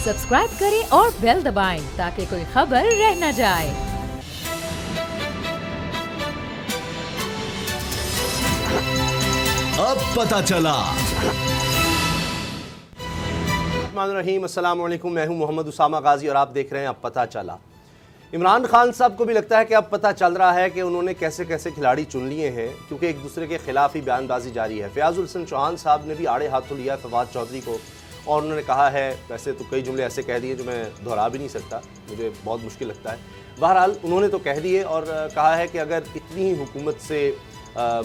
Subscribe करें और bell दबाएं ताकि कोई खबर रह न जाए। अब पता चला। रहीम अस्सलाम वालेकुम, मैं हूं मोहम्मद उसामा गाजी और आप देख रहे हैं अब पता चला। इमरान खान साहब को भी लगता है कि अब पता चल रहा है कि उन्होंने कैसे कैसे खिलाड़ी चुन लिए हैं, क्योंकि एक दूसरे के खिलाफ ही बयानबाजी जारी है। फयाजुल हसन चौहान साहब ने भी आड़े हाथों लिया फवाद चौधरी को और उन्होंने कहा है, वैसे तो कई जुमले ऐसे कह दिए जो मैं दोहरा भी नहीं सकता, मुझे बहुत मुश्किल लगता है। बहरहाल उन्होंने तो कह दिए और कहा है कि अगर इतनी ही हुकूमत से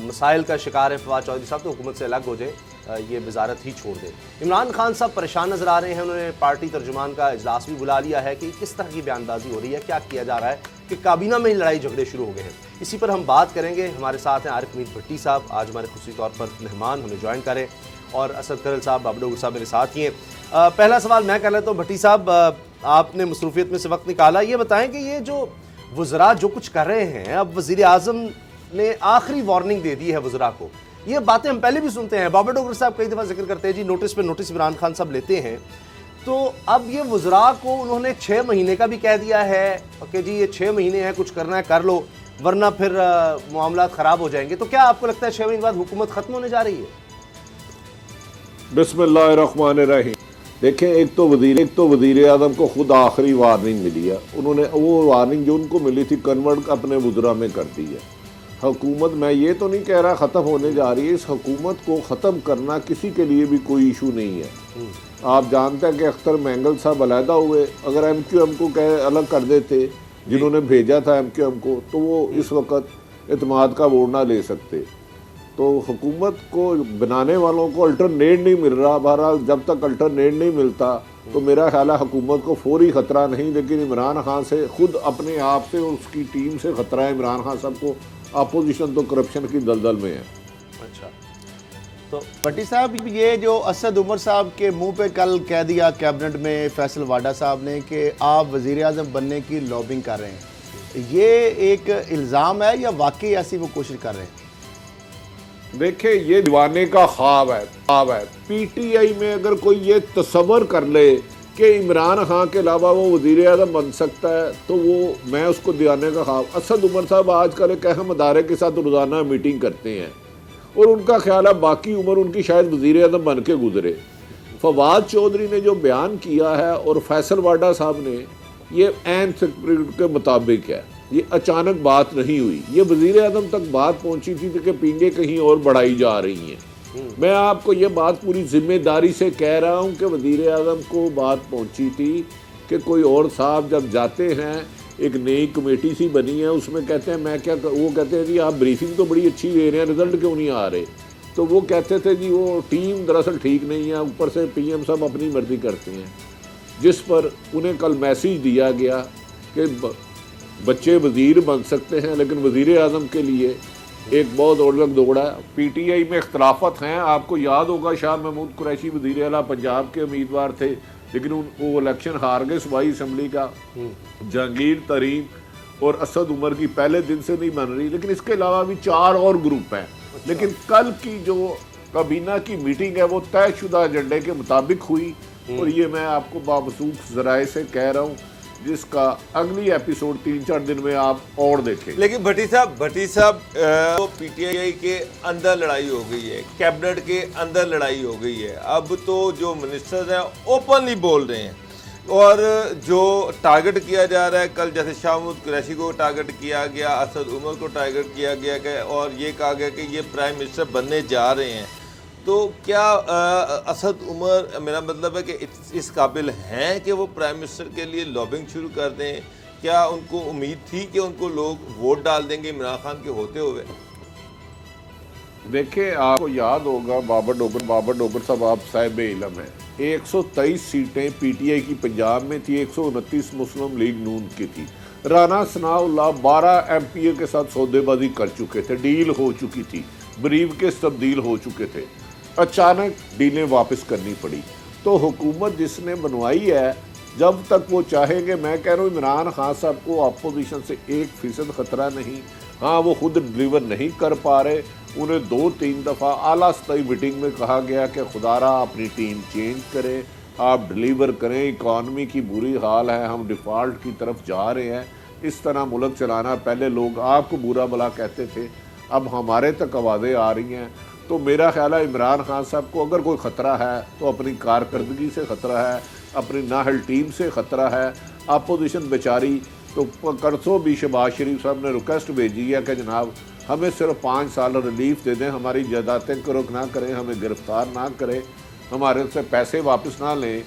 मसाइल का शिकार है फवाद चौधरी साहब तो हुकूमत से अलग हो जाए, ये वजारत ही छोड़ दे। इमरान खान साहब परेशान नज़र आ रहे हैं। उन्होंने पार्टी तर्जुमान का इजलास भी बुला लिया है कि किस तरह की बयानबाजी हो रही है, क्या किया जा रहा है कि काबीना में ही लड़ाई झगड़े शुरू हो गए हैं। इसी पर हम बात करेंगे। हमारे साथ हैं आरिफ मीर भट्टी साहब, आज हमारे खुसूसी तौर पर मेहमान हमें ज्वाइन करें, और असद करल साहब, बाबर डोगर साहब मेरे साथ ही हैं। पहला सवाल मैं कर लेता हूँ। भट्टी साहब, आपने मसरूफियत में से वक्त निकाला, ये बताएं कि ये जो वज़रा जो कुछ कर रहे हैं, अब वज़ीर आज़म ने आखिरी वार्निंग दे दी है वज़रा को। ये बातें हम पहले भी सुनते हैं, बाबर डोगर साहब कई दफ़ा जिक्र करते हैं जी, नोटिस पे नोटिस इमरान खान साहब लेते हैं। तो अब ये वज़रा को उन्होंने 6 महीने का भी कह दिया है कि जी ये 6 महीने हैं, कुछ करना है कर लो, वरना फिर मामला ख़राब हो जाएंगे। तो क्या आपको लगता है 6 महीने बाद हुकूमत ख़त्म होने जा रही है? बिस्मिल्लाहिर्रहमानिर्रहीम। देखें, एक तो वज़ीर आज़म को खुद आखिरी वार्निंग मिली है। उन्होंने वो वार्निंग जो उनको मिली थी कन्वर्ट अपने वज़रा में कर दी है। हुकूमत, मैं ये तो नहीं कह रहा ख़त्म होने जा रही है, इस हुकूमत को ख़त्म करना किसी के लिए भी कोई इशू नहीं है। आप जानते हैं कि अख्तर मैंगल साहब अलहदा हुए, अगर MQM को अलग कर देते जिन्होंने भेजा था MQM को, तो वो इस वक्त इत्मीनान का वोट ना ले सकते। तो हुकूमत को बनाने वालों को अल्टरनेट नहीं मिल रहा। बहरहाल जब तक अल्टरनेट नहीं मिलता तो मेरा ख्याल है हुकूमत को फौरी ख़तरा नहीं, लेकिन इमरान खान से खुद अपने आप से और उसकी टीम से ख़तरा है। इमरान खान साहब को अपोजिशन तो करप्शन की दलदल में है। अच्छा, तो भट्टी साहब, ये जो असद उमर साहब के मुंह पे कल कह दिया कैबिनेट में फैसल वाडा साहब ने कि आप वज़ीर आज़म बनने की लॉबिंग कर रहे हैं, ये एक इल्ज़ाम है या वाकई ऐसी वो कोशिश कर रहे हैं? देखिए, ये दीवाने का ख्वाब है। PTI में अगर कोई ये तसव्वुर कर ले कि इमरान खान के अलावा वो वज़ीर आज़म बन सकता है, तो वो मैं उसको दीवाने का ख्वाब। असद उमर साहब आजकल एक अहम अदारे के साथ रोज़ाना मीटिंग करते हैं और उनका ख्याल है बाकी उम्र उनकी शायद वज़ीर आज़म बन के गुजरे। फवाद चौधरी ने जो बयान किया है और फैसल वाडा साहब ने, ये ऐन स्क्रिप्ट के मुताबिक है, ये अचानक बात नहीं हुई। ये वज़ीर आज़म तक बात पहुंची थी कि पींगे कहीं और बढ़ाई जा रही हैं। मैं आपको ये बात पूरी जिम्मेदारी से कह रहा हूँ कि वज़ीर आज़म को बात पहुंची थी कि कोई और साहब जब जाते हैं, एक नई कमेटी सी बनी है, उसमें कहते हैं मैं क्या, वो कहते हैं जी आप ब्रीफिंग तो बड़ी अच्छी दे रहे हैं, रिज़ल्ट क्यों नहीं आ रहे? तो वो कहते थे जी वो टीम दरअसल ठीक नहीं है, ऊपर से PM साहब अपनी मर्जी करते हैं। जिस पर उन्हें कल मैसेज दिया गया कि बच्चे वज़ीर बन सकते हैं, लेकिन वज़ीर आज़म के लिए एक बहुत औलग दौड़ा है। PTI में इख्तलाफत हैं। आपको याद होगा शाह महमूद कुरैशी वज़ीर आला पंजाब के उम्मीदवार थे, लेकिन वो इलेक्शन हार गए सूबाई असम्बली का। जहांगीर तरीन और असद उमर की पहले दिन से नहीं बन रही, लेकिन इसके अलावा भी 4 और ग्रुप हैं। लेकिन कल की जो काबीना की मीटिंग है वो तयशुदा एजेंडे के मुताबिक हुई, और ये मैं आपको बावसूख ज़राए से कह रहा हूँ, जिसका अगली एपिसोड 3-4 दिन में आप और देखें। लेकिन भट्टी साहब तो PTI के अंदर लड़ाई हो गई है, कैबिनेट के अंदर लड़ाई हो गई है। अब तो जो मिनिस्टर्स हैं ओपनली बोल रहे हैं, और जो टारगेट किया जा रहा है, कल जैसे शाह महमूद कुरैशी को टारगेट किया गया, असद उमर को टारगेट किया गया और ये कहा गया कि ये प्राइम मिनिस्टर बनने जा रहे हैं। तो क्या असद उमर, मेरा मतलब है कि इस काबिल हैं कि वो प्राइम मिनिस्टर के लिए लॉबिंग शुरू कर दें? क्या उनको उम्मीद थी कि उनको लोग वोट डाल देंगे इमरान खान के होते हुए? देखिए, आपको याद होगा बाबर डोगर साहब आप साहिब इल्म हैं। 123 सीटें PTI की पंजाब में थी, 129 मुस्लिम लीग नून की थी। राना सनाउल्लाह 12 MPA के साथ सौदेबाजी कर चुके थे, डील हो चुकी थी, ब्रीफ केस तब्दील हो चुके थे। अचानक डीलें वापस करनी पड़ी। तो हुकूमत जिसने बनवाई है, जब तक वो चाहेंगे, मैं कह रहा हूँ इमरान खान साहब को अपोजिशन से 1% ख़तरा नहीं। हाँ, वो खुद डिलीवर नहीं कर पा रहे, उन्हें 2-3 दफ़ा आला सतही मीटिंग में कहा गया कि खुदारा अपनी टीम चेंज करें, आप डिलीवर करें। इकॉनमी की बुरी हाल है, हम डिफ़ॉल्ट की तरफ जा रहे हैं। इस तरह मुल्क चलाना, पहले लोग आपको बुरा भला कहते थे, अब हमारे तक आवाज़ें आ रही हैं। तो मेरा ख्याल है इमरान खान साहब को अगर कोई ख़तरा है तो अपनी कारकर्दगी से ख़तरा है, अपनी नाहल टीम से ख़तरा है। अपोजिशन बेचारी तो परसों भी शहबाज शरीफ साहब ने रिक्वेस्ट भेजी है कि जनाब हमें सिर्फ 5 साल रिलीफ दे दें, हमारी जायदादें कुर्क ना करें, हमें गिरफ्तार ना करें, हमारे से पैसे वापस ना लें,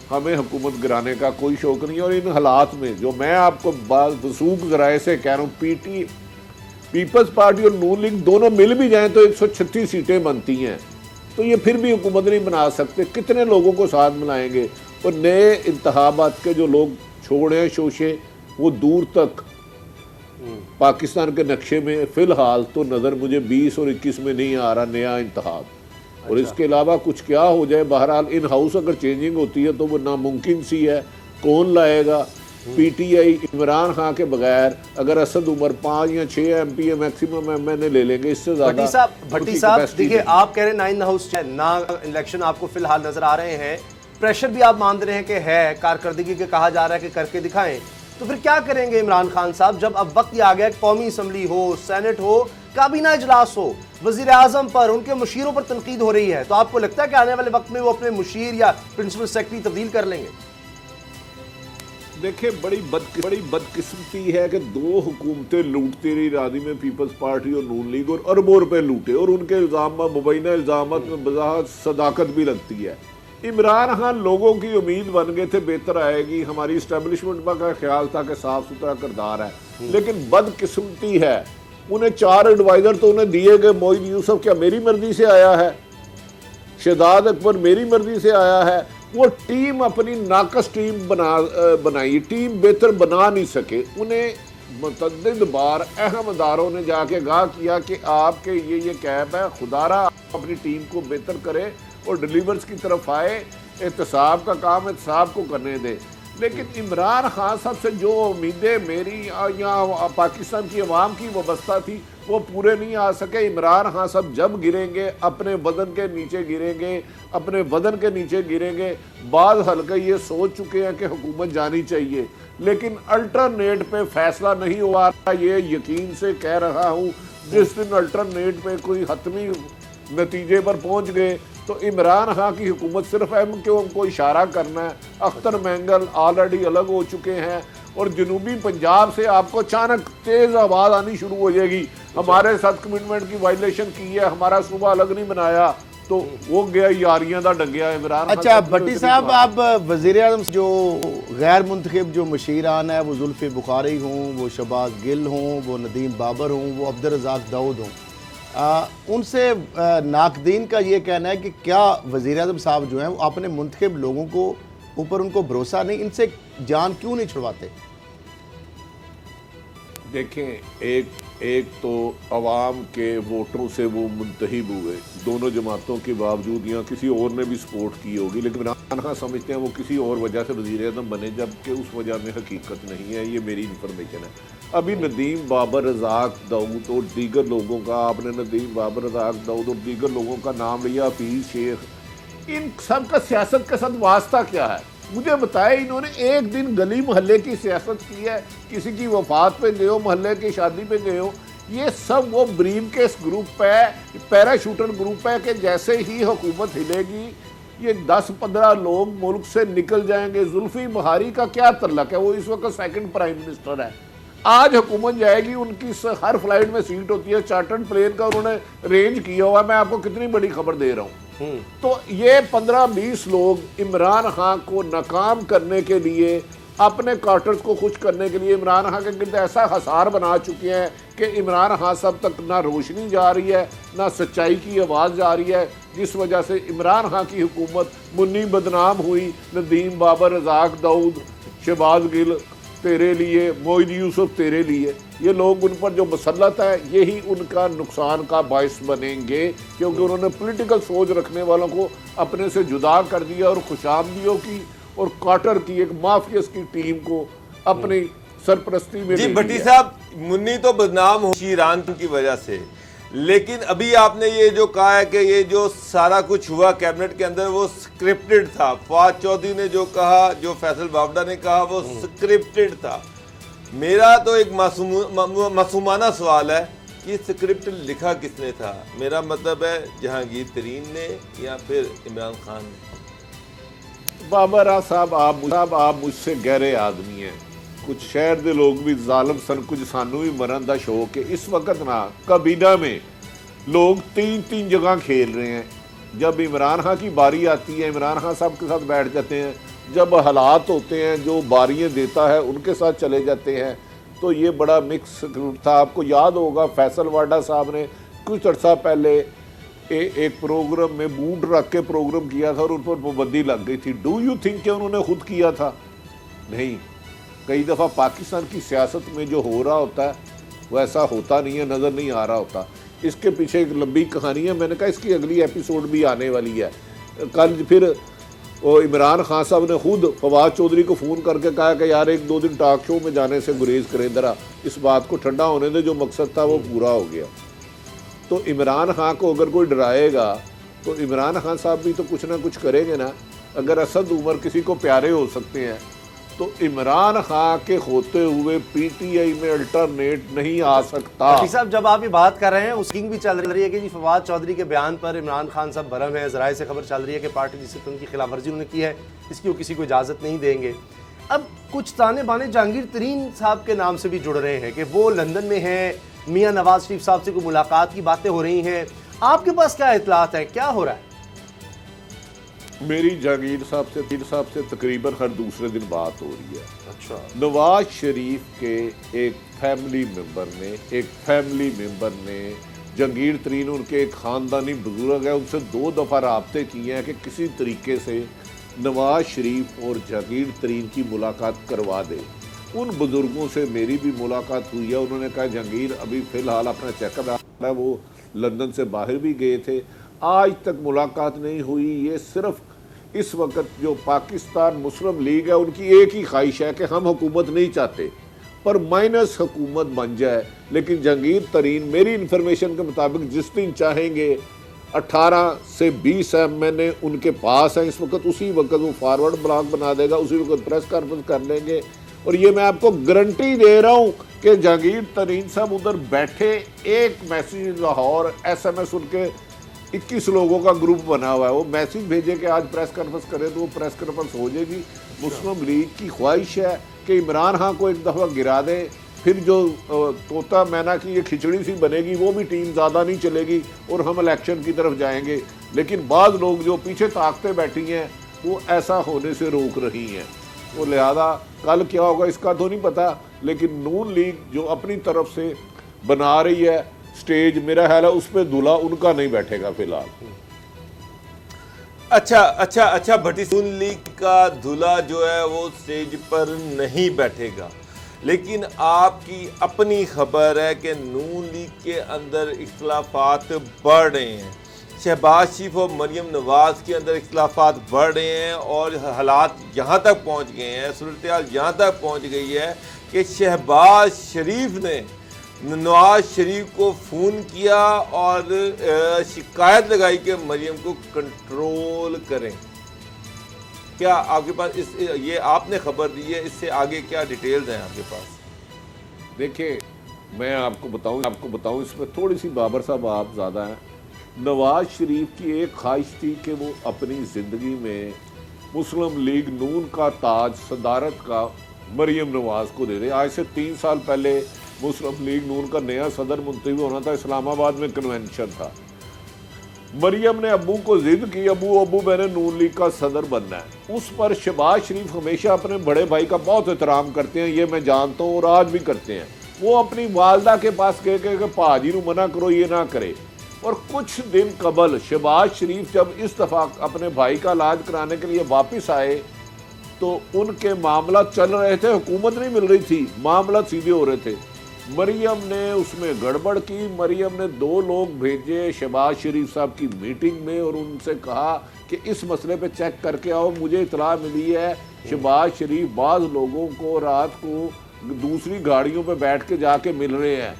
हमें हुकूमत गिराने का कोई शौक़ नहीं। और इन हालात में जो मैं आपको वसूख ज़राए से कह रहा हूँ, पीपल्स पार्टी और नून लीग दोनों मिल भी जाएं तो 136 सीटें बनती हैं, तो ये फिर भी हुकूमत नहीं बना सकते। कितने लोगों को साथ मिलाएंगे? और नए इंतखाबात के जो लोग छोड़े शोशे वो दूर तक पाकिस्तान के नक्शे में फ़िलहाल तो नज़र मुझे 20 और 21 में नहीं आ रहा नया इंतखाब। और इसके अलावा कुछ क्या हो जाए, बहरहाल इन हाउस अगर चेंजिंग होती है तो वो नामुमकिन सी है। कौन लाएगा? पीटीआई इमरान खान के बगैर अगर असद उमर 5 या 6 एमपी मैक्सिमम एमएनए ले लेंगे, इससे ज़्यादा। भट्टी साहब देखिए, आप कह रहे हैं ना इन हाउस ना इलेक्शन आपको फिलहाल नजर आ रहे हैं, प्रेशर भी आप मान रहे हैं कि है, कारकर्दगी के कहा जा रहा है कि करके दिखाएं, तो फिर क्या करेंगे इमरान खान साहब जब अब वक्त आ गया कौमी असम्बली हो, सेनेट हो, काबीना इजलास हो, वजीर आजम पर, उनके मुशीरों पर तनकीद हो रही है, तो आपको लगता है कि आने वाले वक्त में वो अपने मुशीर या प्रिंसिपल सेक्रेटरी तब्दील कर लेंगे? देखिए, बड़ी बदकिस्मती है कि 2 हुकूमतें लूटती रही राजी में, पीपल्स पार्टी और नून लीग, और अरबों रुपए लूटे, और उनके इल्ज़ाम मुबैना इल्ज़ामात में बज़ाहत सदाकत भी लगती है। इमरान खान लोगों की उम्मीद बन गए थे बेहतर आएगी, हमारी इस्टेब्लिशमेंट का ख्याल था कि साफ सुथरा किरदार है, लेकिन बदकिस्मती है उन्हें 4 एडवाइज़र तो उन्हें दिए गए। मोईद यूसुफ क्या मेरी मर्जी से आया है? शहजाद अकबर मेरी मर्जी से आया है? वो टीम अपनी नाकस टीम बनाई, टीम बेहतर बना नहीं सके। उन्हें मुतअद्दिद बार अहम अदारों ने जाके आगाह किया कि आपके ये कैब है, खुदारा अपनी टीम को बेहतर करे और डिलीवर्स की तरफ आए, एहतसाब का काम एहतसाब को करने दे। लेकिन इमरान खान साहब से जो उम्मीदें मेरी या पाकिस्तान की अवाम की वाबस्ता थी वो पूरे नहीं आ सके। इमरान खान साहब जब गिरेंगे अपने वजन के नीचे गिरेंगे, अपने वजन के नीचे गिरेंगे। बाद हल्के ये सोच चुके हैं कि हुकूमत जानी चाहिए, लेकिन अल्टरनेट पे फैसला नहीं हुआ। ये यकीन से कह रहा हूँ, जिस दिन अल्टरनेट पे कोई हतमी नतीजे पर पहुँच गए तो इमरान खान की हुकूमत सिर्फ MKO को इशारा करना है। अख्तर मैंगल ऑलरेडी अलग हो चुके हैं और जनूबी पंजाब से आपको अचानक तेज़ आवाज़ आनी शुरू हो जाएगी, हमारे साथ कमिटमेंट की वायलेशन की है, हमारा सूबा अलग नहीं बनाया, तो वो गया यारियां दा डंगिया इमरान। अच्छा भट्टी साहब, आप वज़ीर आज़म जो गैर मुंतखब जो मशीरान है, वो जुल्फ़ी बुखारी हों, वो शहबाज गिल हों, वो नदीम बाबर हों, वो अब्दुल रज़ाक दाऊद हों, उनसे नाकदीन का ये कहना है कि क्या वज़ीर आज़म साहब जो हैं वो अपने मुंतखब लोगों को ऊपर उनको भरोसा नहीं, इनसे जान क्यों नहीं छुड़वाते? देखें, एक तो अवाम के वोटरों से वो मुंतहिब हुए, दोनों जमातों के बावजूद, या किसी और ने भी सपोर्ट की होगी, लेकिन इमरान खान समझते हैं वो किसी और वजह से वज़ीर आज़म बने, जबकि उस वजह में हकीकत नहीं है। ये मेरी इंफॉर्मेशन है। अभी नदीम बाबर, रज़ाक दाऊद और दीगर लोगों का, आपने नदीम बाबर, रज़ाक दाऊद और दीगर लोगों का नाम लिया, हफीज़ शेख, इन सब का सियासत के साथ वास्ता क्या है? मुझे बताए। इन्होंने एक दिन गली मोहल्ले की सियासत की है, किसी की वफात पे गए हो, मोहल्ले की शादी पे गए हो, ये सब वो ब्रीफ केस ग्रुप है, पैराशूटर ग्रुप है कि जैसे ही हुकूमत हिलेगी ये 10-15 लोग मुल्क से निकल जाएंगे। जुल्फी बुखारी का क्या तल्लक है? वो इस वक्त 2nd प्राइम मिनिस्टर है। आज हुकूमत जाएगी, उनकी हर फ्लाइट में सीट होती है, चार्टर्ड प्लेन का उन्होंने रेंज किया हुआ है। मैं आपको कितनी बड़ी खबर दे रहा हूँ। तो ये 15-20 लोग इमरान खान को नाकाम करने के लिए, अपने क्वार्टर्स को खुश करने के लिए इमरान खान के गिर्द ऐसा हसार बना चुके हैं कि इमरान खान सब तक ना रोशनी जा रही है, ना सच्चाई की आवाज़ जा रही है, जिस वजह से इमरान खान की हुकूमत मुन्नी बदनाम हुई। नदीम बाबर, रज़ाक दाऊद, शहबाज गिल तेरे लिए, मोईद यूसुफ तेरे लिए, ये लोग उन पर जो मसलत है यही उनका नुकसान का बायस बनेंगे, क्योंकि उन्होंने पॉलिटिकल सोच रखने वालों को अपने से जुदा कर दिया और खुशामदियों की और क्वार्टर की एक माफियस की टीम को अपनी सरपरस्ती में। जी भट्टी साहब, मुन्नी तो बदनाम हो ईरान की वजह से, लेकिन अभी आपने ये जो कहा है कि ये जो सारा कुछ हुआ कैबिनेट के अंदर वो स्क्रिप्टेड था, फवाद चौधरी ने जो कहा, जो फैसल वावडा ने कहा, वो स्क्रिप्टेड था। मेरा तो एक मासूमाना सवाल है कि स्क्रिप्ट लिखा किसने था? मेरा मतलब है जहांगीर तरीन ने या फिर इमरान खान ने। बाबर साहब आप मुझसे गहरे आदमी हैं। कुछ शहर के लोग भी जालम सन, कुछ सानू भी मरन का शौक है। इस वक्त ना काबीना में लोग 3-3 जगह खेल रहे हैं। जब इमरान खान की बारी आती है, इमरान खान साहब के साथ बैठ जाते हैं। जब हालात होते हैं, जो बारियां देता है उनके साथ चले जाते हैं। तो ये बड़ा मिक्स था। आपको याद होगा फैसल वाडा साहब ने कुछ अर्सा पहले एक प्रोग्राम में मूड रख के प्रोग्राम किया था और उन पर पाबंदी लग गई थी। डू यू थिंक कि उन्होंने खुद किया था? नहीं। कई दफ़ा पाकिस्तान की सियासत में जो हो रहा होता है वो ऐसा होता नहीं है, नज़र नहीं आ रहा होता। इसके पीछे एक लंबी कहानी है। मैंने कहा इसकी अगली एपिसोड भी आने वाली है। कल फिर वो इमरान खान साहब ने खुद फवाद चौधरी को फ़ोन करके कहा कि यार 1-2 दिन टॉक शो में जाने से गुरेज करें, ज़रा इस बात को ठंडा होने दे, जो मकसद था वो पूरा हो गया। तो इमरान खान को अगर कोई डराएगा तो इमरान खान साहब भी तो कुछ ना कुछ करेंगे ना। अगर असद उमर किसी को प्यारे हो सकते हैं तो इमरान खान के होते हुए पीटीआई में अल्टरनेट नहीं आ सकता। साहब जब आप ये बात कर रहे हैं उस किंग भी चल रही है कि जी फवाद चौधरी के बयान पर इमरान खान साहब भरम है। ज़राए से खबर चल रही है कि पार्टी जिससे उनकी खिलाफ वर्जी उन्होंने की है इसकी वो किसी को इजाज़त नहीं देंगे। अब कुछ ताने बाने जहांगीर तरीन साहब के नाम से भी जुड़ रहे हैं कि वो लंदन में हैं, मियाँ नवाज शरीफ साहब से कोई मुलाकात की बातें हो रही हैं। आपके पास क्या इतलात है, क्या हो रहा है? मेरी जहांगीर साहब से तकरीबन हर दूसरे दिन बात हो रही है। अच्छा। नवाज शरीफ के एक फैमिली मेंबर ने जहांगीर तरीन उनके एक ख़ानदानी बुजुर्ग है, उनसे 2 दफ़ा राब्ते किए हैं कि किसी तरीके से नवाज शरीफ और जहांगीर तरीन की मुलाकात करवा दे। उन बुजुर्गों से मेरी भी मुलाकात हुई है। उन्होंने कहा जहांगीर अभी फ़िलहाल अपना चेकअप है, वो लंदन से बाहर भी गए थे, आज तक मुलाकात नहीं हुई। ये सिर्फ इस वक्त जो पाकिस्तान मुस्लिम लीग है उनकी एक ही ख्वाहिश है कि हम हुकूमत नहीं चाहते पर माइनस हुकूमत बन जाए। लेकिन जहांगीर तरीन मेरी इन्फॉर्मेशन के मुताबिक जिस दिन चाहेंगे 18 से 20 एमएनए उनके पास हैं इस वक्त, उसी वक्त वो फॉरवर्ड ब्लॉक बना देगा, उसी वक्त प्रेस कॉन्फ्रेंस कर लेंगे। और ये मैं आपको गारंटी दे रहा हूँ कि जहांगीर तरीन साहब उधर बैठे, एक मैसेज लाहौर SMS उनके 21 लोगों का ग्रुप बना हुआ है, वो मैसेज भेजे कि आज प्रेस कॉन्फ्रेंस करें तो वो प्रेस कॉन्फ्रेंस हो जाएगी। मुस्लिम लीग की ख्वाहिश है कि इमरान खान को एक दफ़ा गिरा दें, फिर जो तोता मैना की ये खिचड़ी सी बनेगी वो भी टीम ज़्यादा नहीं चलेगी और हम इलेक्शन की तरफ जाएंगे। लेकिन बाज़ लोग जो पीछे ताकते बैठी हैं वो ऐसा होने से रोक रही हैं। तो लिहाजा कल क्या होगा इसका तो नहीं पता, लेकिन नून लीग जो अपनी तरफ से बना रही है स्टेज, मेरा ख्याल है उस पर दूल्हा उनका नहीं बैठेगा फिलहाल। अच्छा भट्टी, नून लीग का दूल्हा जो है वो स्टेज पर नहीं बैठेगा, लेकिन आपकी अपनी खबर है कि नून लीग के अंदर इख्तिलाफात बढ़ रहे हैं। शहबाज शरीफ और मरियम नवाज के अंदर इख्तिलाफात बढ़ रहे हैं और हालात यहाँ तक पहुँच गए हैं, सूरत हाल यहाँ तक पहुँच गई है कि शहबाज शरीफ ने नवाज शरीफ को फ़ोन किया और शिकायत लगाई कि मरियम को कंट्रोल करें। क्या आपके पास ये आपने खबर दी है, इससे आगे क्या डिटेल्स हैं आपके पास? देखिए मैं आपको बताऊं इसमें थोड़ी सी बाबर साहब आप ज़्यादा हैं। नवाज शरीफ की एक ख्वाहिश थी कि वो अपनी ज़िंदगी में मुस्लिम लीग नून का ताज सदारत का मरियम नवाज को दे दे। आज से 3 साल पहले मुस्लिम लीग नून का नया सदर मुंतखब होना था, इस्लामाबाद में कन्वेंशन था। मरियम ने अब्बू को जिद की, अब्बू मैंने नून लीग का सदर बनना है। उस पर शहबाज शरीफ हमेशा अपने बड़े भाई का बहुत एहतराम करते हैं, ये मैं जानता हूँ और आज भी करते हैं। वो अपनी वालदा के पास कह के भाजी को मना करो, ये ना करे। और कुछ दिन कबल शहबाज शरीफ जब इस दफ़ा अपने भाई का इलाज कराने के लिए वापस आए तो उनके मामला चल रहे थे, हुकूमत नहीं मिल रही थी, मामला सीधे हो रहे थे। मरियम ने उसमें गड़बड़ की। मरियम ने 2 लोग भेजे शहबाज शरीफ साहब की मीटिंग में और उनसे कहा कि इस मसले पे चेक करके आओ। मुझे इतला मिली है शहबाज शरीफ बाज़ लोगों को रात को दूसरी गाड़ियों पे बैठ के जाके मिल रहे हैं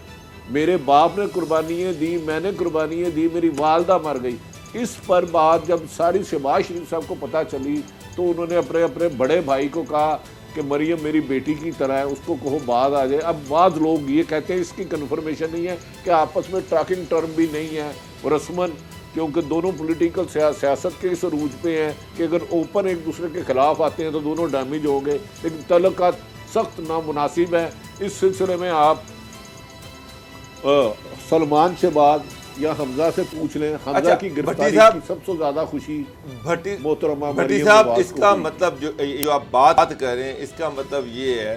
मेरे बाप ने कुर्बानियाँ दी, मैंने कुर्बानियाँ दी, मेरी वालदा मर गई। इस पर बात जब सारी शहबाज शरीफ साहब को पता चली तो उन्होंने अपने अपने बड़े भाई को कहा कि मरियम मेरी बेटी की तरह है, उसको कहो बाद आ जाए। अब बाद लोग ये कहते हैं इसकी कन्फर्मेशन नहीं है कि आपस में ट्रैकिंग टर्म भी नहीं है रस्मन, क्योंकि दोनों पॉलिटिकल सियासत के इस अरूज पे हैं कि अगर ओपन एक दूसरे के खिलाफ आते हैं तो दोनों डैमेज होंगे, लेकिन तल्लुकात सख्त नामुनासिब है। इस सिलसिले में आप सलमान से बाद या हमजा से पूछ लें, हमजा अच्छा, की भट्टी गिरफ्तारी साहब- की सबसे ज्यादा खुशी भट्टी मोहतरमा भट्टी मरियम साहब, नवाज को इसका हुई। मतलब जो आप बात कर रहे हैं, इसका मतलब ये है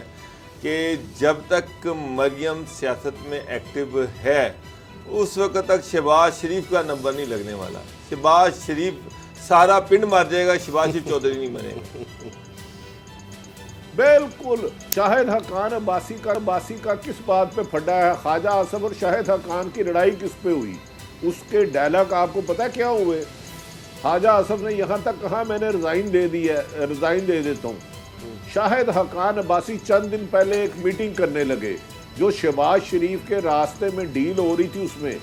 कि जब तक मरियम सियासत में एक्टिव है उस वक्त तक शहबाज शरीफ का नंबर नहीं लगने वाला। शहबाज शरीफ सारा पिंड मर जाएगा, शहबाज शरीफ चौधरी नहीं मरेगा। बिल्कुल। शाहिद हकान अब्बासी का किस बात पे फटा है? ख्वाजा आसफ और शाहिद हकान की लड़ाई किस पे हुई? उसके डायलॉग आपको पता क्या हुए? ख्वाजा आसफ ने यहाँ तक कहा मैंने रिजाइन दे दी है, रिजाइन दे देता हूँ। शाहिद हकान अब्बासी चंद दिन पहले एक मीटिंग करने लगे जो शहबाज शरीफ के रास्ते में डील हो रही थी, उसमें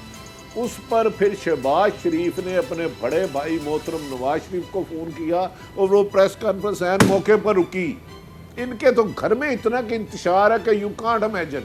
उस पर फिर शहबाज शरीफ ने अपने बड़े भाई मोहतरम नवाज शरीफ को फ़ोन किया और वो प्रेस कॉन्फ्रेंस ऐन मौके पर रुकी। इनके तो घर में इतना कि इंतशार है कि यू कांट इमेजिन।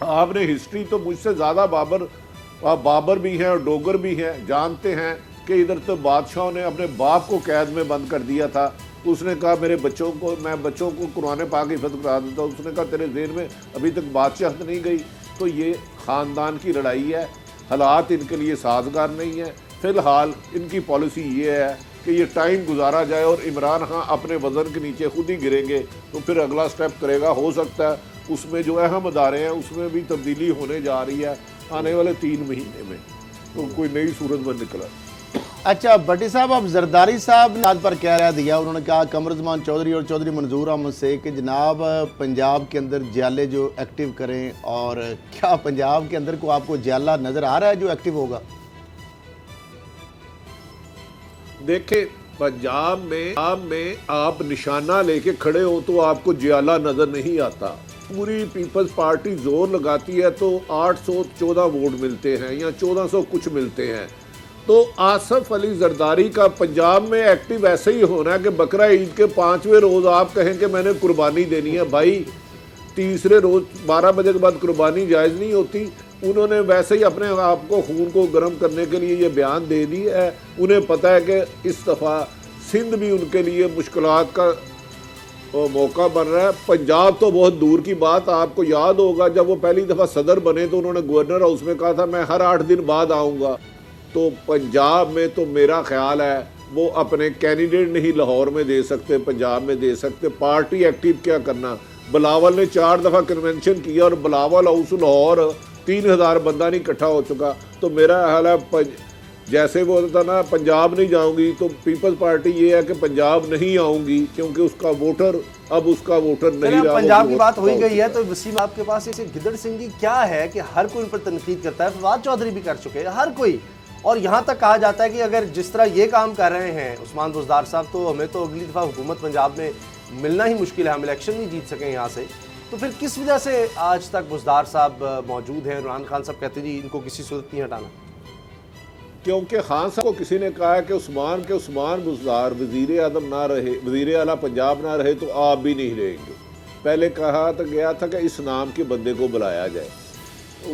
आपने हिस्ट्री तो मुझसे ज़्यादा बाबर भी हैं और डोगर भी हैं, जानते हैं कि इधर तो बादशाह ने अपने बाप को कैद में बंद कर दिया था। उसने कहा मेरे बच्चों को, मैं बच्चों को कुरान पाक हिफाजत करा देता हूँ। उसने कहा तेरे जेल में अभी तक बादशाहत नहीं गई। तो ये ख़ानदान की लड़ाई है, हालात इनके लिए साजगार नहीं है। फ़िलहाल इनकी पॉलिसी ये है कि ये टाइम गुजारा जाए और इमरान खान अपने वज़न के नीचे खुद ही गिरेंगे तो फिर अगला स्टेप करेगा। हो सकता है उसमें जो अहम अदारे हैं उसमें भी तब्दीली होने जा रही है आने वाले 3 महीने में, तो कोई नई सूरत में निकला। अच्छा भट्टी साहब, अब जरदारी साहब ने आज पर कह रहा दिया, उन्होंने कहा कमरुज़्ज़मान चौधरी और चौधरी मंजूर अहमद से कि जनाब पंजाब के अंदर जियाले जो एक्टिव करें। और क्या पंजाब के अंदर को आपको जियाला नज़र आ रहा है जो एक्टिव होगा? देखें, पंजाब में आप निशाना लेके खड़े हो तो आपको जियाला नज़र नहीं आता। पूरी पीपल्स पार्टी जोर लगाती है तो 814 वोट मिलते हैं या 1400 कुछ मिलते हैं। तो आसफ अली जरदारी का पंजाब में एक्टिव ऐसे ही होना है कि बकरा ईद के 5वें रोज़ आप कहें कि मैंने कुर्बानी देनी है। भाई तीसरे रोज़ 12 बजे के बाद कुर्बानी जायज़ नहीं होती। उन्होंने वैसे ही अपने आप को खून को गर्म करने के लिए ये बयान दे दी है। उन्हें पता है कि इस दफ़ा सिंध भी उनके लिए मुश्किलात का मौका बन रहा है। पंजाब तो बहुत दूर की बात। आपको याद होगा जब वो पहली दफ़ा सदर बने तो उन्होंने गवर्नर हाउस में कहा था मैं हर 8 दिन बाद आऊँगा। तो पंजाब में तो मेरा ख्याल है वो अपने कैंडिडेट नहीं लाहौर में दे सकते, पंजाब में दे सकते। पार्टी एक्टिव क्या करना? बिलावल ने 4 दफ़ा कन्वेंशन किया और बिलावल हाउस लाहौर 3000 बंदा नहीं इकट्ठा हो चुका। तो मेरा ख्याल है जैसे वो होता ना पंजाब नहीं जाऊंगी, तो पीपल्स पार्टी ये है कि पंजाब नहीं आऊंगी क्योंकि उसका वोटर अब उसका वोटर नहीं रहा। पंजाब की बात हो ही गई है तो वसीम आपके पास इसे गिदड़ सिंह जी क्या है कि हर कोई उन पर तनकीद करता है। फवाद चौधरी भी कर चुके हैं, हर कोई। और यहाँ तक कहा जाता है कि अगर जिस तरह ये काम कर रहे हैं उस्मान बुज़दार साहब, तो हमें तो अगली दफ़ा हुकूमत पंजाब में मिलना ही मुश्किल है, हम इलेक्शन नहीं जीत सकें यहाँ से। तो फिर किस वजह से आज तक बुज़दार साहब मौजूद हैं? इमरान खान साहब कहते जी इनको किसी सूरत नहीं हटाना। क्योंकि खान साहब को किसी ने कहा है कि उस्मान बुज़दार वज़ीर आज़म ना रहे, वज़ीर आला पंजाब ना रहे तो आप भी नहीं रहेंगे। पहले कहा तो गया था कि इस नाम के बंदे को बुलाया जाए।